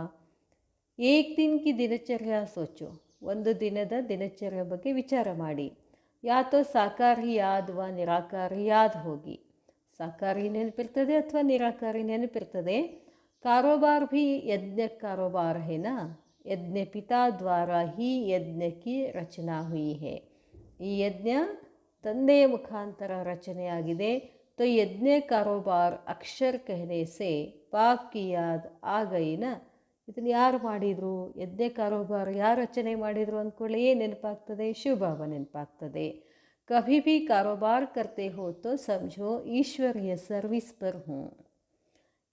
ಏಕ್ ದಿನ ಕಿ ದಿನಚರ್ಯ ಸೋಚೋ. ಒಂದು ದಿನದ ದಿನಚರ್ಯ ಬಗ್ಗೆ ವಿಚಾರ ಮಾಡಿ. ಯಾ ತೋ ಸಾಕಾರಿ ಯಾದ್ ವ ನಿರಾಕಾರಿ ಯಾದ್ ಹೋಗಿ. ಸಾಕಾರಿ ನೆನಪಿರ್ತದೆ ಅಥವಾ ನಿರಾಕಾರಿ ನೆನಪಿರ್ತದೆ. ಕಾರೋಬಾರ್ ಭಿ ಯಜ್ಞ ಕಾರೋಬಾರ್ ಹೇನಾ. ಯಜ್ಞ ಪಿತಾ ದ್ವಾರ ಹಿ ಯಜ್ಞ ಕಿ ರಚನಾ ಹುಯಿ ಹೇ. ಈ ಯಜ್ಞ ತಂದೆಯ ಮುಖಾಂತರ ರಚನೆಯಾಗಿದೆ. तो यज्ञ कारोबार अक्षर कहने से पाप की याद आ गई ना. ಇದನ್ನು ಯಾರು ಮಾಡಿದರು, ಯಜ್ಞ ಕಾರೋಬಾರ್ ಯಾರು ರಚನೆ ಮಾಡಿದರು ಅಂದ್ಕೊಳ್ಳಿ ಏನು ನೆನಪಾಗ್ತದೆ, ಶಿವಬಾಬಾ ನೆನಪಾಗ್ತದೆ. ಕಭಿ ಭಿ ಕಾರೋಬಾರ್ ಕರ್ತೆ ಹೋ ತೋ ಸಮझो ಈಶ್ವರ್ಯ ಸರ್ವಿಸ್ ಪರ್ ಹೂँ.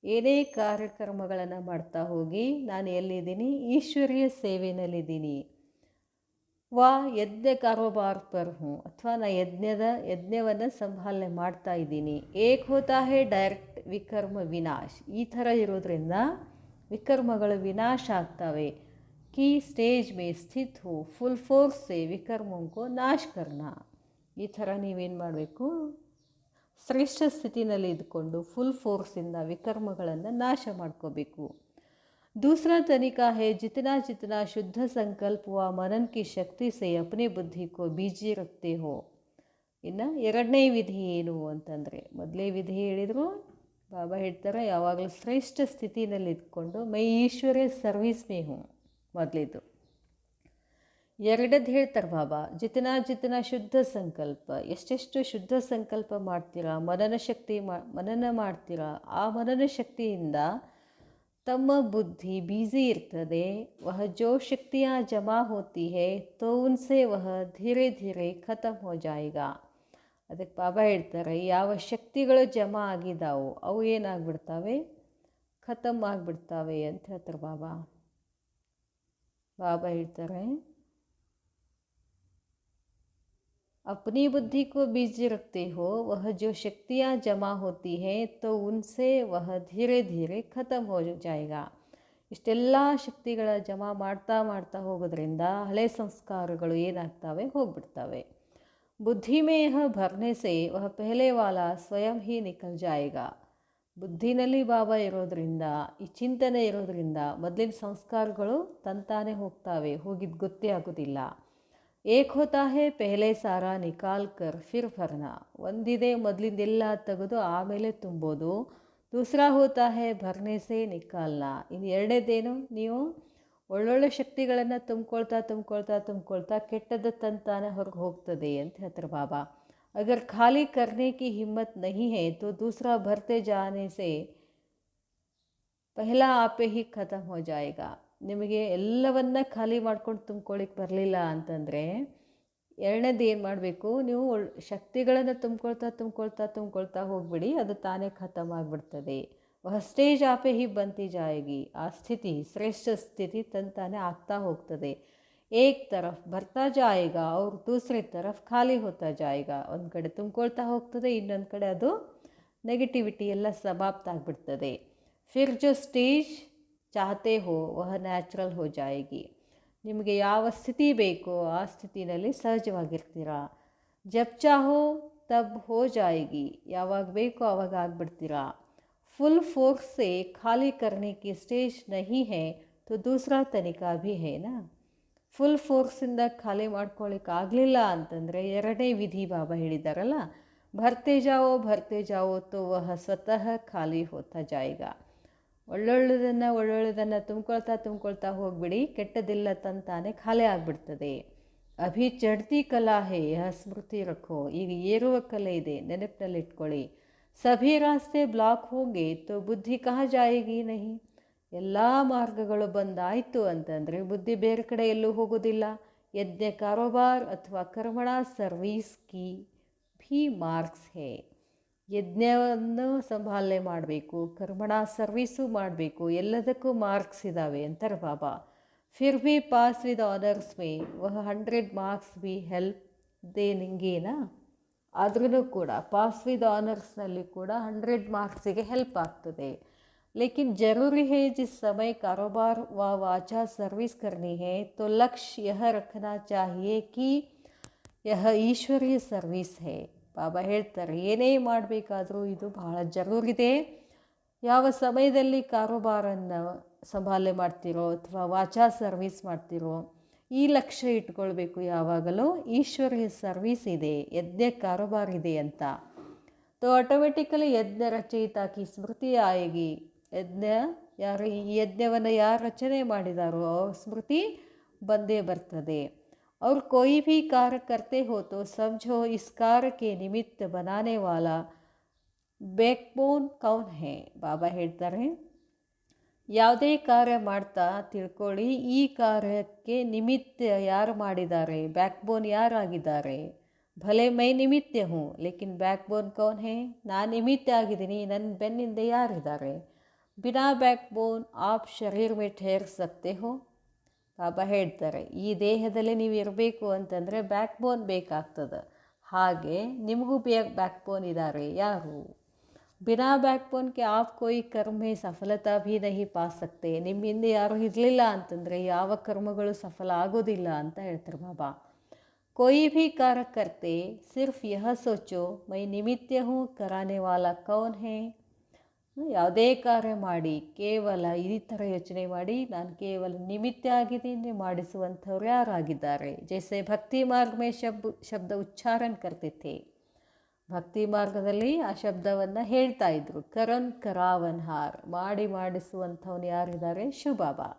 ಏನೇ ಕಾರ್ಯಕ್ರಮಗಳನ್ನು ಮಾಡ್ತಾ ಹೋಗಿ, ನಾನು ಎಲ್ಲಿದ್ದೀನಿ, ಈಶ್ವರ್ಯ ಸೇವೆಯಲ್ಲಿದ್ದೀನಿ. ವಾ ಯಜ್ಞ ಕಾರೋಬಾರ್ ಪರ್ ಹೂँ, ಅಥವಾ ನಾ ಯಜ್ಞವನ್ನು ಸಂಭಾಲನೆ ಮಾಡ್ತಾ ಇದ್ದೀನಿ. ಏಕ್ ಹೋತಾ ಹೇ ಡೈರೆಕ್ಟ್ ವಿಕರ್ಮ ವಿನಾಶ್. ಈ ಥರ ಇರೋದ್ರಿಂದ ವಿಕರ್ಮಗಳು ವಿನಾಶ ಆಗ್ತವೆ. ಕಿ ಸ್ಟೇಜ್ ಮೇ ಸ್ಥಿತ್ ಹೋ ಫುಲ್ ಫೋರ್ಸ್ ಸೇ ವಿಕರ್ಮಂಕೋ ನಾಶ್ ಕರ್ನಾ. ಈ ಥರ ನೀವೇನು ಮಾಡಬೇಕು, ಶ್ರೇಷ್ಠ ಸ್ಥಿತಿನಲ್ಲಿ ಇದ್ಕೊಂಡು ಫುಲ್ ಫೋರ್ಸಿಂದ ವಿಕರ್ಮಗಳನ್ನು ನಾಶ ಮಾಡ್ಕೋಬೇಕು. दूसरा तरीका है, जितना शुद्ध संकल्प व मनन की शक्ति से अपनी बुद्धि को बीजी रखते हो. ಇನ್ನು ಎರಡನೇ ವಿಧಿ ಏನು ಅಂತಂದರೆ, ಮೊದಲೇ ವಿಧಿ ಹೇಳಿದರು ಬಾಬಾ ಹೇಳ್ತಾರೆ, ಯಾವಾಗಲೂ ಶ್ರೇಷ್ಠ ಸ್ಥಿತಿನಲ್ಲಿ ಇದ್ಕೊಂಡು ಮೈ ಈಶ್ವರ್ಯ ಸರ್ವಿಸ್ ಮೇ ಹೂँ ಮೊದಲಿದ್ದು. ಎರಡದ್ದು ಹೇಳ್ತಾರೆ ಬಾಬಾ, ಜಿತನ ಶುದ್ಧ ಸಂಕಲ್ಪ, ಎಷ್ಟೆಷ್ಟು ಶುದ್ಧ ಸಂಕಲ್ಪ ಮಾಡ್ತೀರಾ, ಮನನ ಮಾಡ್ತೀರಾ, ಆ ಮನನ ಶಕ್ತಿಯಿಂದ ತಮ್ಮ ಬುದ್ಧಿ ಬ್ಯುಸಿ ಇರ್ತದೆ. ವಹ ಜೋ ಶಕ್ತಿಯಾँ ಜಮಾ ಹೋತಿ ಹೈ ತೋ ಉನ್ಸೆ ವಹ ಧೀರೆ ಧೀರೆ ಖತಮ್ ಹೋ ಜಾಯೇಗಾ. ಅದಕ್ಕೆ ಬಾಬಾ ಹೇಳ್ತಾರೆ, ಯಾವ ಶಕ್ತಿಗಳು ಜಮಾ ಆಗಿದ್ದಾವೋ ಅವು ಏನಾಗ್ಬಿಡ್ತಾವೆ, ಖತಮ್ ಆಗಿಬಿಡ್ತಾವೆ ಅಂತ ಹೇಳ್ತಾರೆ ಬಾಬಾ. ಬಾಬಾ ಹೇಳ್ತಾರೆ, अपनी बुद्धि को बिजी रखते हो, वह जो शक्तियाँ जमा होती हैं तो उनसे वह धीरे धीरे ख़त्म हो जाएगा. ಇಷ್ಟೆಲ್ಲ ಶಕ್ತಿಗಳ ಜಮಾ ಮಾಡ್ತಾ ಮಾಡ್ತಾ ಹೋಗೋದ್ರಿಂದ ಹಳೆ ಸಂಸ್ಕಾರಗಳು ಏನಾಗ್ತವೆ, ಹೋಗ್ಬಿಡ್ತವೆ. ಬುದ್ಧಿ ಮೇ ಯಹ ಭರ್ನೆ ಸೆ ವಹ ಪಹಲೆ ವಾಲಾ ಸ್ವಯಂ ಹಿ ನಿಕಲ್ ಜಾಯೇಗಾ. ಬುದ್ಧಿನಲ್ಲಿ ಬಾಬಾ ಇರೋದ್ರಿಂದ, ಈ ಚಿಂತನೆ ಇರೋದ್ರಿಂದ ಮೊದಲಿನ ಸಂಸ್ಕಾರಗಳು ತಂತಾನೆ ಹೋಗ್ತವೆ, ಹೋಗಿದ್ದು ಗೊತ್ತೇ ಆಗೋದಿಲ್ಲ. ಏಕ್ ಹೋತಾ ಹೇ ಪೆಹಲೆ ಸಾರಾ ನಿಕಾಲ್ ಕರ್ ಫಿರ್ ಭರ್ನಾ. ಒಂದಿದೆ ಮೊದಲಿಂದೆಲ್ಲ ತೆಗೆದು ಆಮೇಲೆ ತುಂಬೋದು. ದೂಸರಾ ಹೋತಾ ಹೇ ಭರ್ನೆ ಸೆ ನಿಕಾಲ್ನಾ. ಇನ್ನು ಎರಡನೇದೇನು, ನೀವು ಒಳ್ಳೊಳ್ಳೆ ಶಕ್ತಿಗಳನ್ನು ತುಂಬ್ಕೊಳ್ತಾ ಕೆಟ್ಟದ್ದು ತಂತಾನೆ ಹೊರಗೆ ಹೋಗ್ತದೆ ಅಂತ ಹೇಳ್ತಾರೆ ಬಾಬಾ. ಅಗರ್ ಖಾಲಿ ಕರ್ನೆ ಕಿ ಹಿಮ್ಮತ್ ನಹಿ ಹೇ ತೋ ದೂಸರಾ ಭರ್ತೆ ಜಾನೆ ಸೆ ಪಹಲಾ ಆಪೆ ಹಿ ಖತಮ್ ಹೋ ಜಾಯೇಗಾ. ನಿಮಗೆ ಎಲ್ಲವನ್ನ ಖಾಲಿ ಮಾಡ್ಕೊಂಡು ತುಂಬ್ಕೊಳ್ಳಿಕ್ಕೆ ಬರಲಿಲ್ಲ ಅಂತಂದರೆ ಎರಡನೇದು ಏನು ಮಾಡಬೇಕು, ನೀವು ಶಕ್ತಿಗಳನ್ನು ತುಂಬ್ಕೊಳ್ತಾ ಹೋಗ್ಬಿಡಿ, ಅದು ತಾನೇ ಖತಮ್ ಆಗಿಬಿಡ್ತದೆ. ವಹ ಸ್ಟೇಜ್ ಆಪೆ ಹಿ ಬಂತಿ ಜಾಯೇಗಿ. ಆ ಸ್ಥಿತಿ ಶ್ರೇಷ್ಠ ಸ್ಥಿತಿ ತಂತಾನೆ ಆಗ್ತಾ ಹೋಗ್ತದೆ. ಏಕ್ ತರಫ್ ಬರ್ತಾ ಜಾಯೇಗಾ ಅವ್ರ ದೂಸರಿ ತರಫ್ ಖಾಲಿ ಹೋತಾ ಜಾಯೇಗಾ. ಒಂದು ಕಡೆ ತುಂಬ್ಕೊಳ್ತಾ ಹೋಗ್ತದೆ, ಇನ್ನೊಂದು ಕಡೆ ಅದು ನೆಗೆಟಿವಿಟಿ ಎಲ್ಲ ಸಮಾಪ್ತ ಆಗಿಬಿಡ್ತದೆ. ಫಿರ್ ಜೋ ಸ್ಟೇಜ್ ಚಾಹತೆ ಹೋ ವಹ ನ್ಯಾಚುರಲ್ ಹೋ ಜಾಯೇಗಿ. ನಿಮಗೆ ಯಾವ ಸ್ಥಿತಿ ಬೇಕೋ ಆ ಸ್ಥಿತಿನಲ್ಲಿ ಸಹಜವಾಗಿರ್ತೀರ. ಜಬ್ ಚಾಹೋ ತಬ್ ಹೋ ಜಾಯೇಗಿ. ಯಾವಾಗ ಬೇಕೋ ಆವಾಗ ಆಗಿಬಿಡ್ತೀರಾ. ಫುಲ್ ಫೋರ್ಸ್ ಸೆ ಖಾಲಿ ಕರ್ನೆ ಕಿ ಸ್ಟೇಜ್ ನಹಿ ಹೇ ತೋ ದೂಸರಾ ತನಿಖಾ ಭಿ ಹೇನಾ. ಫುಲ್ ಫೋರ್ಸಿಂದ ಖಾಲಿ ಮಾಡ್ಕೊಳ್ಳಿಕ್ಕೆ ಆಗಲಿಲ್ಲ ಅಂತಂದರೆ ಎರಡನೇ ವಿಧಿ ಬಾಬಾ ಹೇಳಿದ್ದಾರಲ್ಲ, ಭರ್ತೆ ಜಾವೋ ತೋ ವಹ ಸ್ವತಃ ಖಾಲಿ ಹೋತಾ ಜಾಯೇಗಾ. ಒಳ್ಳೊಳ್ಳೆದನ್ನು ತುಂಬ್ಕೊಳ್ತಾ ಹೋಗ್ಬಿಡಿ, ಕೆಟ್ಟದಿಲ್ಲ ತಂತಾನೆ ಖಾಲಿ ಆಗಿಬಿಡ್ತದೆ. ಅಭಿ ಚಡ್ತಿ ಕಲಾ ಹೇ ಯಹ ಸ್ಮೃತಿ ರಖೋ. ಈಗ ಏರುವ ಕಲೆ ಇದೆ, ನೆನಪಿನಲ್ಲಿಟ್ಕೊಳ್ಳಿ. ಸಭಿ ರಾಸ್ತೆ ಬ್ಲಾಕ್ ಹೋಂಗೆ ತೋ ಬುದ್ಧಿ ಕಹಾ ಜಾಯೇಗಿ ನಹಿ. ಎಲ್ಲ ಮಾರ್ಗಗಳು ಬಂದಾಯಿತು ಅಂತಂದರೆ ಬುದ್ಧಿ ಬೇರೆ ಕಡೆ ಎಲ್ಲೂ ಹೋಗೋದಿಲ್ಲ. ಯಜ್ಞ ಕಾರೋಬಾರ್ ಅಥವಾ ಕರ್ಮಣ ಸರ್ವೀಸ್ ಕಿ ಭೀ ಮಾರ್ಕ್ಸ್ ಹೇ. ಯಜ್ಞವನ್ನು ಸಂಭಾಲನೆ ಮಾಡಬೇಕು, ಕರ್ಮಣ ಸರ್ವೀಸು ಮಾಡಬೇಕು, ಎಲ್ಲದಕ್ಕೂ ಮಾರ್ಕ್ಸ್ ಇದ್ದಾವೆ ಅಂತಾರೆ ಬಾಬಾ. ಫಿರ್ ಭಿ ಪಾಸ್ ವಿದ್ ಆನರ್ಸ್ ಮೇ ವಹ 100 ಮಾರ್ಕ್ಸ್ ಭಿ ಹೆಲ್ಪ್ ದೇನಿಂಗೇನಾ. ಆದ್ರೂ ಕೂಡ ಪಾಸ್ ವಿದ್ ಆನರ್ಸ್ನಲ್ಲಿ ಕೂಡ 100 ಮಾರ್ಕ್ಸಿಗೆ ಹೆಲ್ಪ್ ಆಗ್ತದೆ. ಲೇಕಿನ್ ಜರೂರಿ ಹೇ ಜಿಸ್ ಸಮಯ ಕಾರೋಬಾರ್ ವಾಚಾ ಸರ್ವಿಸ್ ಕರ್ನಿ ಹೇ ತೋ ಲಕ್ಷ್ಯ ಯಹ ರಖನಾ ಚಾಹಿಯೇ ಕಿ ಯಹ ಈಶ್ವರೀಯ ಸರ್ವೀಸ್ ಹೇ. ಬಾಬಾ ಹೇಳ್ತಾರೆ, ಏನೇ ಮಾಡಬೇಕಾದ್ರೂ ಇದು ಬಹಳ ಜರೂರಿದೆ. ಯಾವ ಸಮಯದಲ್ಲಿ ಕಾರೋಬಾರನ್ನು ಸಂಭಾಲನೆ ಮಾಡ್ತಿರೋ ಅಥವಾ ವಾಚಾ ಸರ್ವೀಸ್ ಮಾಡ್ತಿರೋ ಈ ಲಕ್ಷ್ಯ ಇಟ್ಕೊಳ್ಬೇಕು. ಯಾವಾಗಲೂ ಈಶ್ವರೀಯ ಸರ್ವೀಸ್ ಇದೆ, ಯಜ್ಞ ಕಾರೋಬಾರ್ ಇದೆ ಅಂತ. ತೋ ಆಟೋಮೆಟಿಕಲಿ ಯಜ್ಞ ರಚಯಿತಾ ಕಿ ಸ್ಮೃತಿ ಆಯೇಗಿ. ಈ ಯಜ್ಞವನ್ನು ಯಾರು ರಚನೆ ಮಾಡಿದಾರೋ ಅವ್ರ ಸ್ಮೃತಿ ಬಂದೇ ಬರ್ತದೆ. और कोई भी कार्य करते हो तो समझो इस कार्य के निमित्त बनाने वाला बैकबोन कौन है. ಬಾಬಾ ಹೇಳ್ತಾರೆ, ಯಾವುದೇ ಕಾರ್ಯ ಮಾಡ್ತಾ ತಿಳ್ಕೊಳ್ಳಿ, ಈ ಕಾರ್ಯಕ್ಕೆ ನಿಮಿತ್ತ ಯಾರು ಮಾಡಿದ್ದಾರೆ, ಬ್ಯಾಕ್ಬೋನ್ ಯಾರಾಗಿದ್ದಾರೆ. ಭಲೆ ಮೈ ನಿಮಿತ್ತ ಹೂँ ಲೇಕಿನ್ ಬ್ಯಾಕ್ಬೋನ್ ಕೌನ್ ಹೇ. ನಾನು ನಿಮಿತ್ತ ಆಗಿದ್ದೀನಿ, ನನ್ನ ಬೆನ್ನಿಂದ ಯಾರಿದ್ದಾರೆ. ಬಿನಾ ಬ್ಯಾಕ್ಬೋನ್ ಆಪ್ ಶರೀರ್ ಮೇ ಠೇರ್ ಸಕ್ತೆ ಹೋ. ಬಾಬಾ ಹೇಳ್ತಾರೆ, ಈ ದೇಹದಲ್ಲಿ ನೀವು ಇರಬೇಕು ಅಂತಂದರೆ ಬ್ಯಾಕ್ಬೋನ್ ಬೇಕಾಗ್ತದೆ. ಹಾಗೆ ನಿಮಗೂ ಬ್ಯಾಕ್ಬೋನ್ ಇದ್ದಾರೆ. ಯಾರು. ಬಿನಾ ಬ್ಯಾಕ್ಬೋನ್ಗೆ ಆಪ್ ಕೋಯಿ ಕರ್ಮೆ ಸಫಲತಾ ಭೀ ನಹಿ ಪಾ ಸಕ್ತೆ. ನಿಮ್ಮ ಹಿಂದೆ ಯಾರು ಇರಲಿಲ್ಲ ಅಂತಂದರೆ ಯಾವ ಕರ್ಮಗಳು ಸಫಲ ಆಗೋದಿಲ್ಲ ಅಂತ ಹೇಳ್ತಾರೆ ಬಾಬಾ. ಕೋಯಿ ಭೀ ಕಾರ್ಯ ಕರ್ತೆ ಸಿರ್ಫ್ ಯಹ ಸೋಚೋ ಮೈ ನಿಮಿತ್ತ ಹೂँ ಕರಾನೆ ವಾಲಾ ಕೌನ್ ಹೇ. ಯಾವುದೇ ಕಾರ್ಯ ಮಾಡಿ ಕೇವಲ ಈ ಥರ ಯೋಚನೆ ಮಾಡಿ, ನಾನು ಕೇವಲ ನಿಮಿತ್ತ ಆಗಿದ್ದೀನಿ, ಮಾಡಿಸುವಂಥವ್ರು ಯಾರಾಗಿದ್ದಾರೆ. ಜೈಸೆ ಭಕ್ತಿ ಮಾರ್ಗ ಮೇ ಶಬ್ದ ಉಚ್ಚಾರಣ ಕರ್ತಿದ್ದೆ. ಭಕ್ತಿ ಮಾರ್ಗದಲ್ಲಿ ಆ ಶಬ್ದವನ್ನು ಹೇಳ್ತಾ ಇದ್ರು. ಕರನ್ ಕರಾವನ್ ಹಾರ್, ಮಾಡಿಸುವಂಥವ್ನು ಯಾರಿದ್ದಾರೆ, ಶಿವಬಾಬಾ.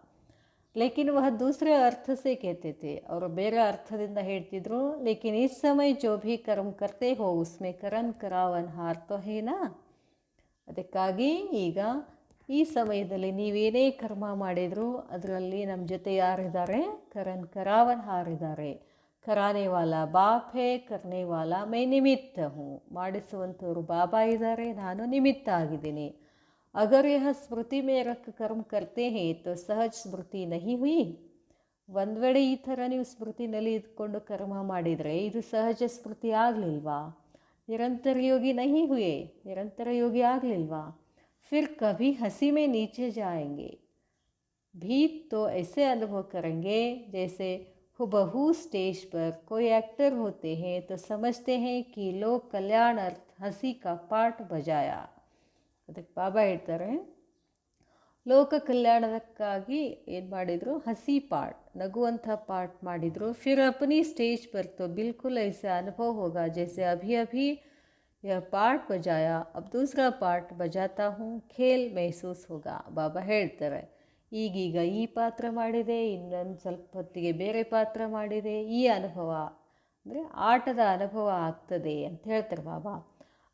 लेकिन वह दूसरे अर्थ से कहते थे और ಬೇರೆ ಅರ್ಥದಿಂದ ಹೇಳ್ತಿದ್ರು. लेकिन इस समय जो भी कर्म करते हो उसमें करण करावन हार तो है ना. ಅದಕ್ಕಾಗಿ ಈಗ ಈ ಸಮಯದಲ್ಲಿ ನೀವೇನೇ ಕರ್ಮ ಮಾಡಿದರೂ ಅದರಲ್ಲಿ ನಮ್ಮ ಜೊತೆ ಯಾರಿದ್ದಾರೆ? ಕರಣ್ ಕರಾವನ್ ಹಾರಿದ್ದಾರೆ. ಕರಾನೆ ವಾಲಾ ಬಾಪ್ ಹೇ, ಕರ್ನೆ ವಾಲಾ ಮೈ ನಿಮಿತ್ತ ಹೂँ. ಮಾಡಿಸುವಂಥವ್ರು ಬಾಬಾ ಇದ್ದಾರೆ, ನಾನು ನಿಮಿತ್ತ ಆಗಿದ್ದೀನಿ. अगर यह स्मृति में रख कर्म करते हैं तो सहज स्मृति नहीं हुई. ಒಂದು ವೇಳೆ ಈ ಥರ ನೀವು ಸ್ಮೃತಿನಲ್ಲಿ ಇದ್ಕೊಂಡು ಕರ್ಮ ಮಾಡಿದರೆ ಇದು ಸಹಜ ಸ್ಮೃತಿ ಆಗಲಿಲ್ವಾ? ನಿರಂತರ ಯೋಗಿ ನಹಿ ಹುಯೆ, ನಿರಂತರ ಯೋಗಿ ಆಗಲಿಲ್ವಾ? फिर कभी हंसी में नीचे जाएंगे भी तो ऐसे अनुभव करेंगे जैसे हुबहू स्टेज पर कोई एक्टर होते हैं तो समझते हैं कि लोक कल्याणार्थ हंसी का पाठ बजाया. ಅದಕ್ಕೆ ಬಾಬಾ ಹೇಳ್ತಾರೆ, ಲೋಕ ಕಲ್ಯಾಣಕ್ಕಾಗಿ ಏನು ಮಾಡಿದರು? ಹಸಿ ಪಾಠ, ನಗುವಂಥ ಪಾಠ ಮಾಡಿದರು. फिर अपनी स्टेज पर तो बिल्कुल ऐसा अनुभव होगा जैसे अभी अभी यह पाठ बजाया, अब दूसरा पाठ बजाता हूँ, खेल महसूस होगा. ಬಾಬಾ ಹೇಳ್ತಾರೆ, ಈಗೀಗ ಈ ಪಾತ್ರ ಮಾಡಿದೆ, ಇನ್ನೊಂದು ಸ್ವಲ್ಪ ಹೊತ್ತಿಗೆ ಬೇರೆ ಪಾತ್ರ ಮಾಡಿದೆ, ಈ ಅನುಭವ ಅಂದರೆ ಆಟದ ಅನುಭವ ಆಗ್ತದೆ ಅಂತ ಹೇಳ್ತಾರೆ ಬಾಬಾ.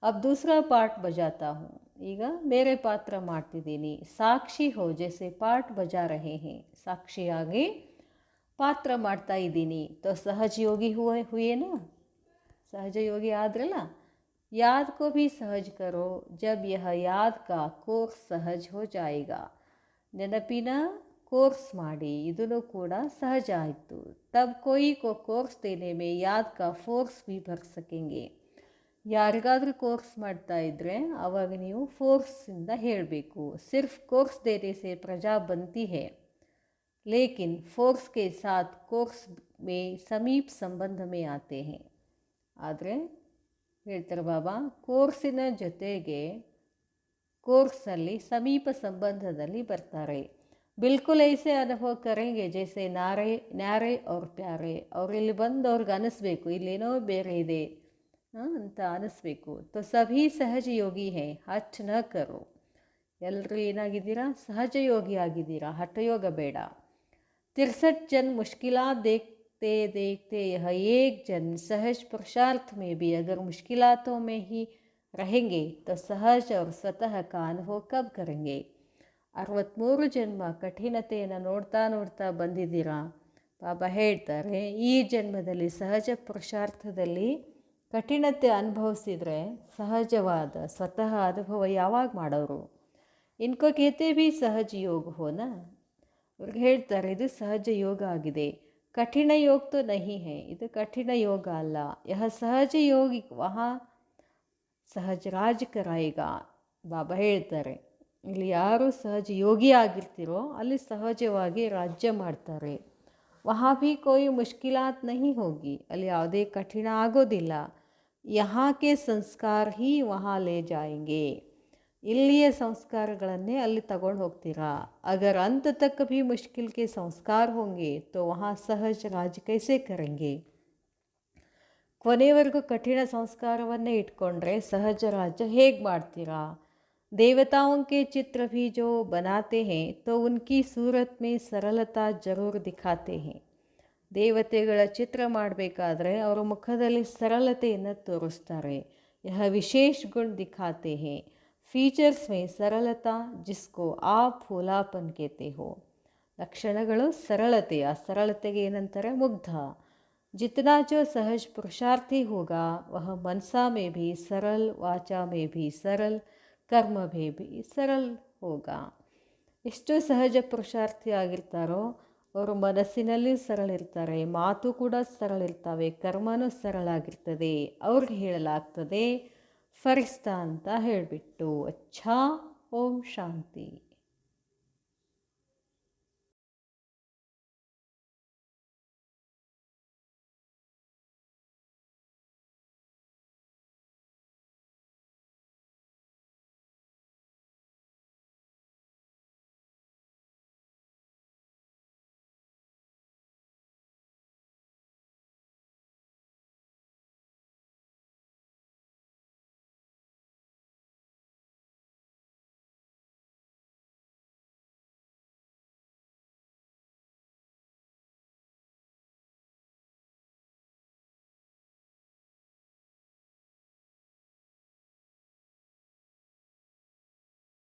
अब दूसरा पाठ बजाता हूँ, ಈಗ ಬೇರೆ ಪಾತ್ರ ಮಾಡ್ತಿದ್ದೀನಿ. ಸಾಕ್ಷಿ ಹೋ ಜೈಸೆ ಪಾಠ ಬಜಾ ರಹೆ ಹೇ, ಸಾಕ್ಷಿಯಾಗಿ ಪಾತ್ರ ಮಾಡ್ತಾ ಇದ್ದೀನಿ. तो सहज योगी हुए ना, सहज योगी आद्रಲ್ಲ. याद को भी सहज करो जब यह याद का कोर्स सहज हो जाएगा. ನೆನಪಿನ ಕೋರ್ಸ್ ಮಾಡಿ, ಇದನ್ನು ಕೂಡ ಸಹಜ ಆಯಿತು. तब कोई को कोर्स देने में याद का फोर्स भी भर सकेंगे. ಯಾರಿಗಾದರೂ ಕೋರ್ಸ್ ಮಾಡ್ತಾ ಇದ್ದರೆ ಆವಾಗ ನೀವು ಫೋರ್ಸಿಂದ ಹೇಳಬೇಕು. ಸಿರ್ಫ್ ಕೋರ್ಸ್ ದೇನೆ ಸೆ ಪ್ರಜಾ ಬಂತಿ ಹೇ, ಲೇಕಿನ್ ಫೋರ್ಸ್ ಕೆ ಸಾಥ್ ಕೋರ್ಸ್ ಮೇ ಸಮೀಪ್ ಸಂಬಂಧ ಮೇ ಆತೆ ಹೇ. ಆದರೆ ಹೇಳ್ತಾರೆ ಬಾಬಾ, ಕೋರ್ಸಿನ ಜೊತೆಗೆ ಕೋರ್ಸಲ್ಲಿ ಸಮೀಪ ಸಂಬಂಧದಲ್ಲಿ ಬರ್ತಾರೆ. ಬಿಲ್ಕುಲ್ ಐಸೆ ಅನುಭವ ಕರೆಂಗೆ ಜೈಸೆ ನ್ಯಾರೆ ಅವ್ರ ಪ್ಯಾರೆ. ಅವ್ರಲ್ಲಿ ಬಂದು ಅವ್ರಿಗೆ ಅನ್ನಿಸ್ಬೇಕು ಇಲ್ಲೇನೋ ಬೇರೆ ಇದೆ ಅಂತ ಅನ್ನಿಸ್ಬೇಕು. तो सभी सहज योगी हैं, ಹಠ ನ ಕರೋ. ಎಲ್ಲರೂ ಏನಾಗಿದ್ದೀರಾ? ಸಹಜ ಯೋಗಿ ಆಗಿದ್ದೀರಾ, ಹಠಯೋಗ ಬೇಡ. 63 जन मुश्किलात देखते देखते यह एक जन सहज पुरुषार्थ में भी अगर मुश्किलातों में ही रहेंगे तो सहज और स्वतः का अनुभव कब करेंगे? 63 ಜನ್ಮ ಕಠಿಣತೆಯನ್ನು ನೋಡ್ತಾ ನೋಡ್ತಾ ಬಂದಿದ್ದೀರಾ. ಬಾಬಾ ಹೇಳ್ತಾರೆ, ಈ ಜನ್ಮದಲ್ಲಿ ಸಹಜ ಪುರುಷಾರ್ಥದಲ್ಲಿ ಕಠಿಣತೆ ಅನುಭವಿಸಿದರೆ ಸಹಜವಾದ ಸ್ವತಃ ಅನುಭವ ಯಾವಾಗ ಮಾಡೋರು? ಇನ್ಕೋ ಕೇತೆ ಭೀ ಸಹಜ ಯೋಗ ಹೋನಾ. ಅವ್ರಿಗೆ ಹೇಳ್ತಾರೆ, ಇದು ಸಹಜ ಯೋಗ ಆಗಿದೆ. ಕಠಿಣ ಯೋಗ ತೋ ನಹಿ ಹೇ, ಇದು ಕಠಿಣ ಯೋಗ ಅಲ್ಲ. ಯಹ ಸಹಜ ಯೋಗಿ ವಹಾ ಸಹಜ ರಾಜ್ ಕರಾಯಿಗ. ಬಾಬಾ ಹೇಳ್ತಾರೆ, ಇಲ್ಲಿ ಯಾರು ಸಹಜ ಯೋಗಿ ಆಗಿರ್ತೀರೋ ಅಲ್ಲಿ ಸಹಜವಾಗಿ ರಾಜ್ಯ ಮಾಡ್ತಾರೆ. ವಹಾ ಭೀ ಕೋಯಿ ಮುಷ್ಕಿಲಾತ್ ನಹಿ ಹೋಗಿ, ಅಲ್ಲಿ ಯಾವುದೇ ಕಠಿಣ ಆಗೋದಿಲ್ಲ. यहाँ के ಸಂಸ್ಕಾರ ಹಿ ವಹಾ ಲೇ ಜಾಯೆಂಗೆ, ಇಲ್ಲಿಯ ಸಂಸ್ಕಾರಗಳನ್ನೇ ಅಲ್ಲಿ ತಗೊಂಡು ಹೋಗ್ತೀರಾ. ಅಗರ್ अंत तक भी मुश्किल के संस्कार होंगे तो वहाँ सहज राज कैसे करेंगे? ಕೊನೆವರೆಗೂ ಕಠಿಣ ಸಂಸ್ಕಾರವನ್ನೇ ಇಟ್ಕೊಂಡ್ರೆ ಸಹಜ ರಾಜ್ಯ ಹೇಗೆ ಮಾಡ್ತೀರಾ? देवताओं के चित्र भी जो बनाते हैं तो उनकी सूरत में सरलता जरूर दिखाते हैं. ದೇವತೆಗಳ ಚಿತ್ರ ಮಾಡಬೇಕಾದ್ರೆ ಅವರ ಮುಖದಲ್ಲಿ ಸರಳತೆಯನ್ನು ತೋರಿಸ್ತಾರೆ. ಯಹ ವಿಶೇಷ ಗುಣ ದಿಖಾತೆ ಹೇ, ಫೀಚರ್ಸ್ ಮೇ ಸರಳತಾ ಜಿಸ್ಕೋ ಆಪ್ ಫೂಲಾಪನ್ ಕೇತೆ ಹೋ. ಲಕ್ಷಣಗಳು ಸರಳತೆ, ಆ ಸರಳತೆಗೆ ಏನಂತಾರೆ? ಮುಗ್ಧ. ಜಿತನಾ ಜೋ ಸಹಜ ಪುರುಷಾರ್ಥಿ ಹೋಗಾ ವಹ ಮನಸಾ ಮೇ ಭೀ ಸರಲ್, ವಾಚಾ ಮೇ ಭೀ ಸರಲ್, ಕರ್ಮ ಮೇ ಭೀ ಸರಲ್ ಹೋಗಾ. ಎಷ್ಟು ಸಹಜ ಪುರುಷಾರ್ಥಿ ಆಗಿರ್ತಾರೋ ಅವರು ಮನಸ್ಸಿನಲ್ಲಿ ಸರಳಿರ್ತಾರೆ, ಮಾತು ಕೂಡ ಸರಳಿರ್ತವೆ, ಕರ್ಮನೂ ಸರಳಾಗಿರ್ತದೆ. ಅವ್ರಿಗೆ ಹೇಳಲಾಗ್ತದೆ ಫರಿಸ್ತಾ ಅಂತ ಹೇಳಿಬಿಟ್ಟು. ಅಚ್ಛಾ, ಓಂ ಶಾಂತಿ.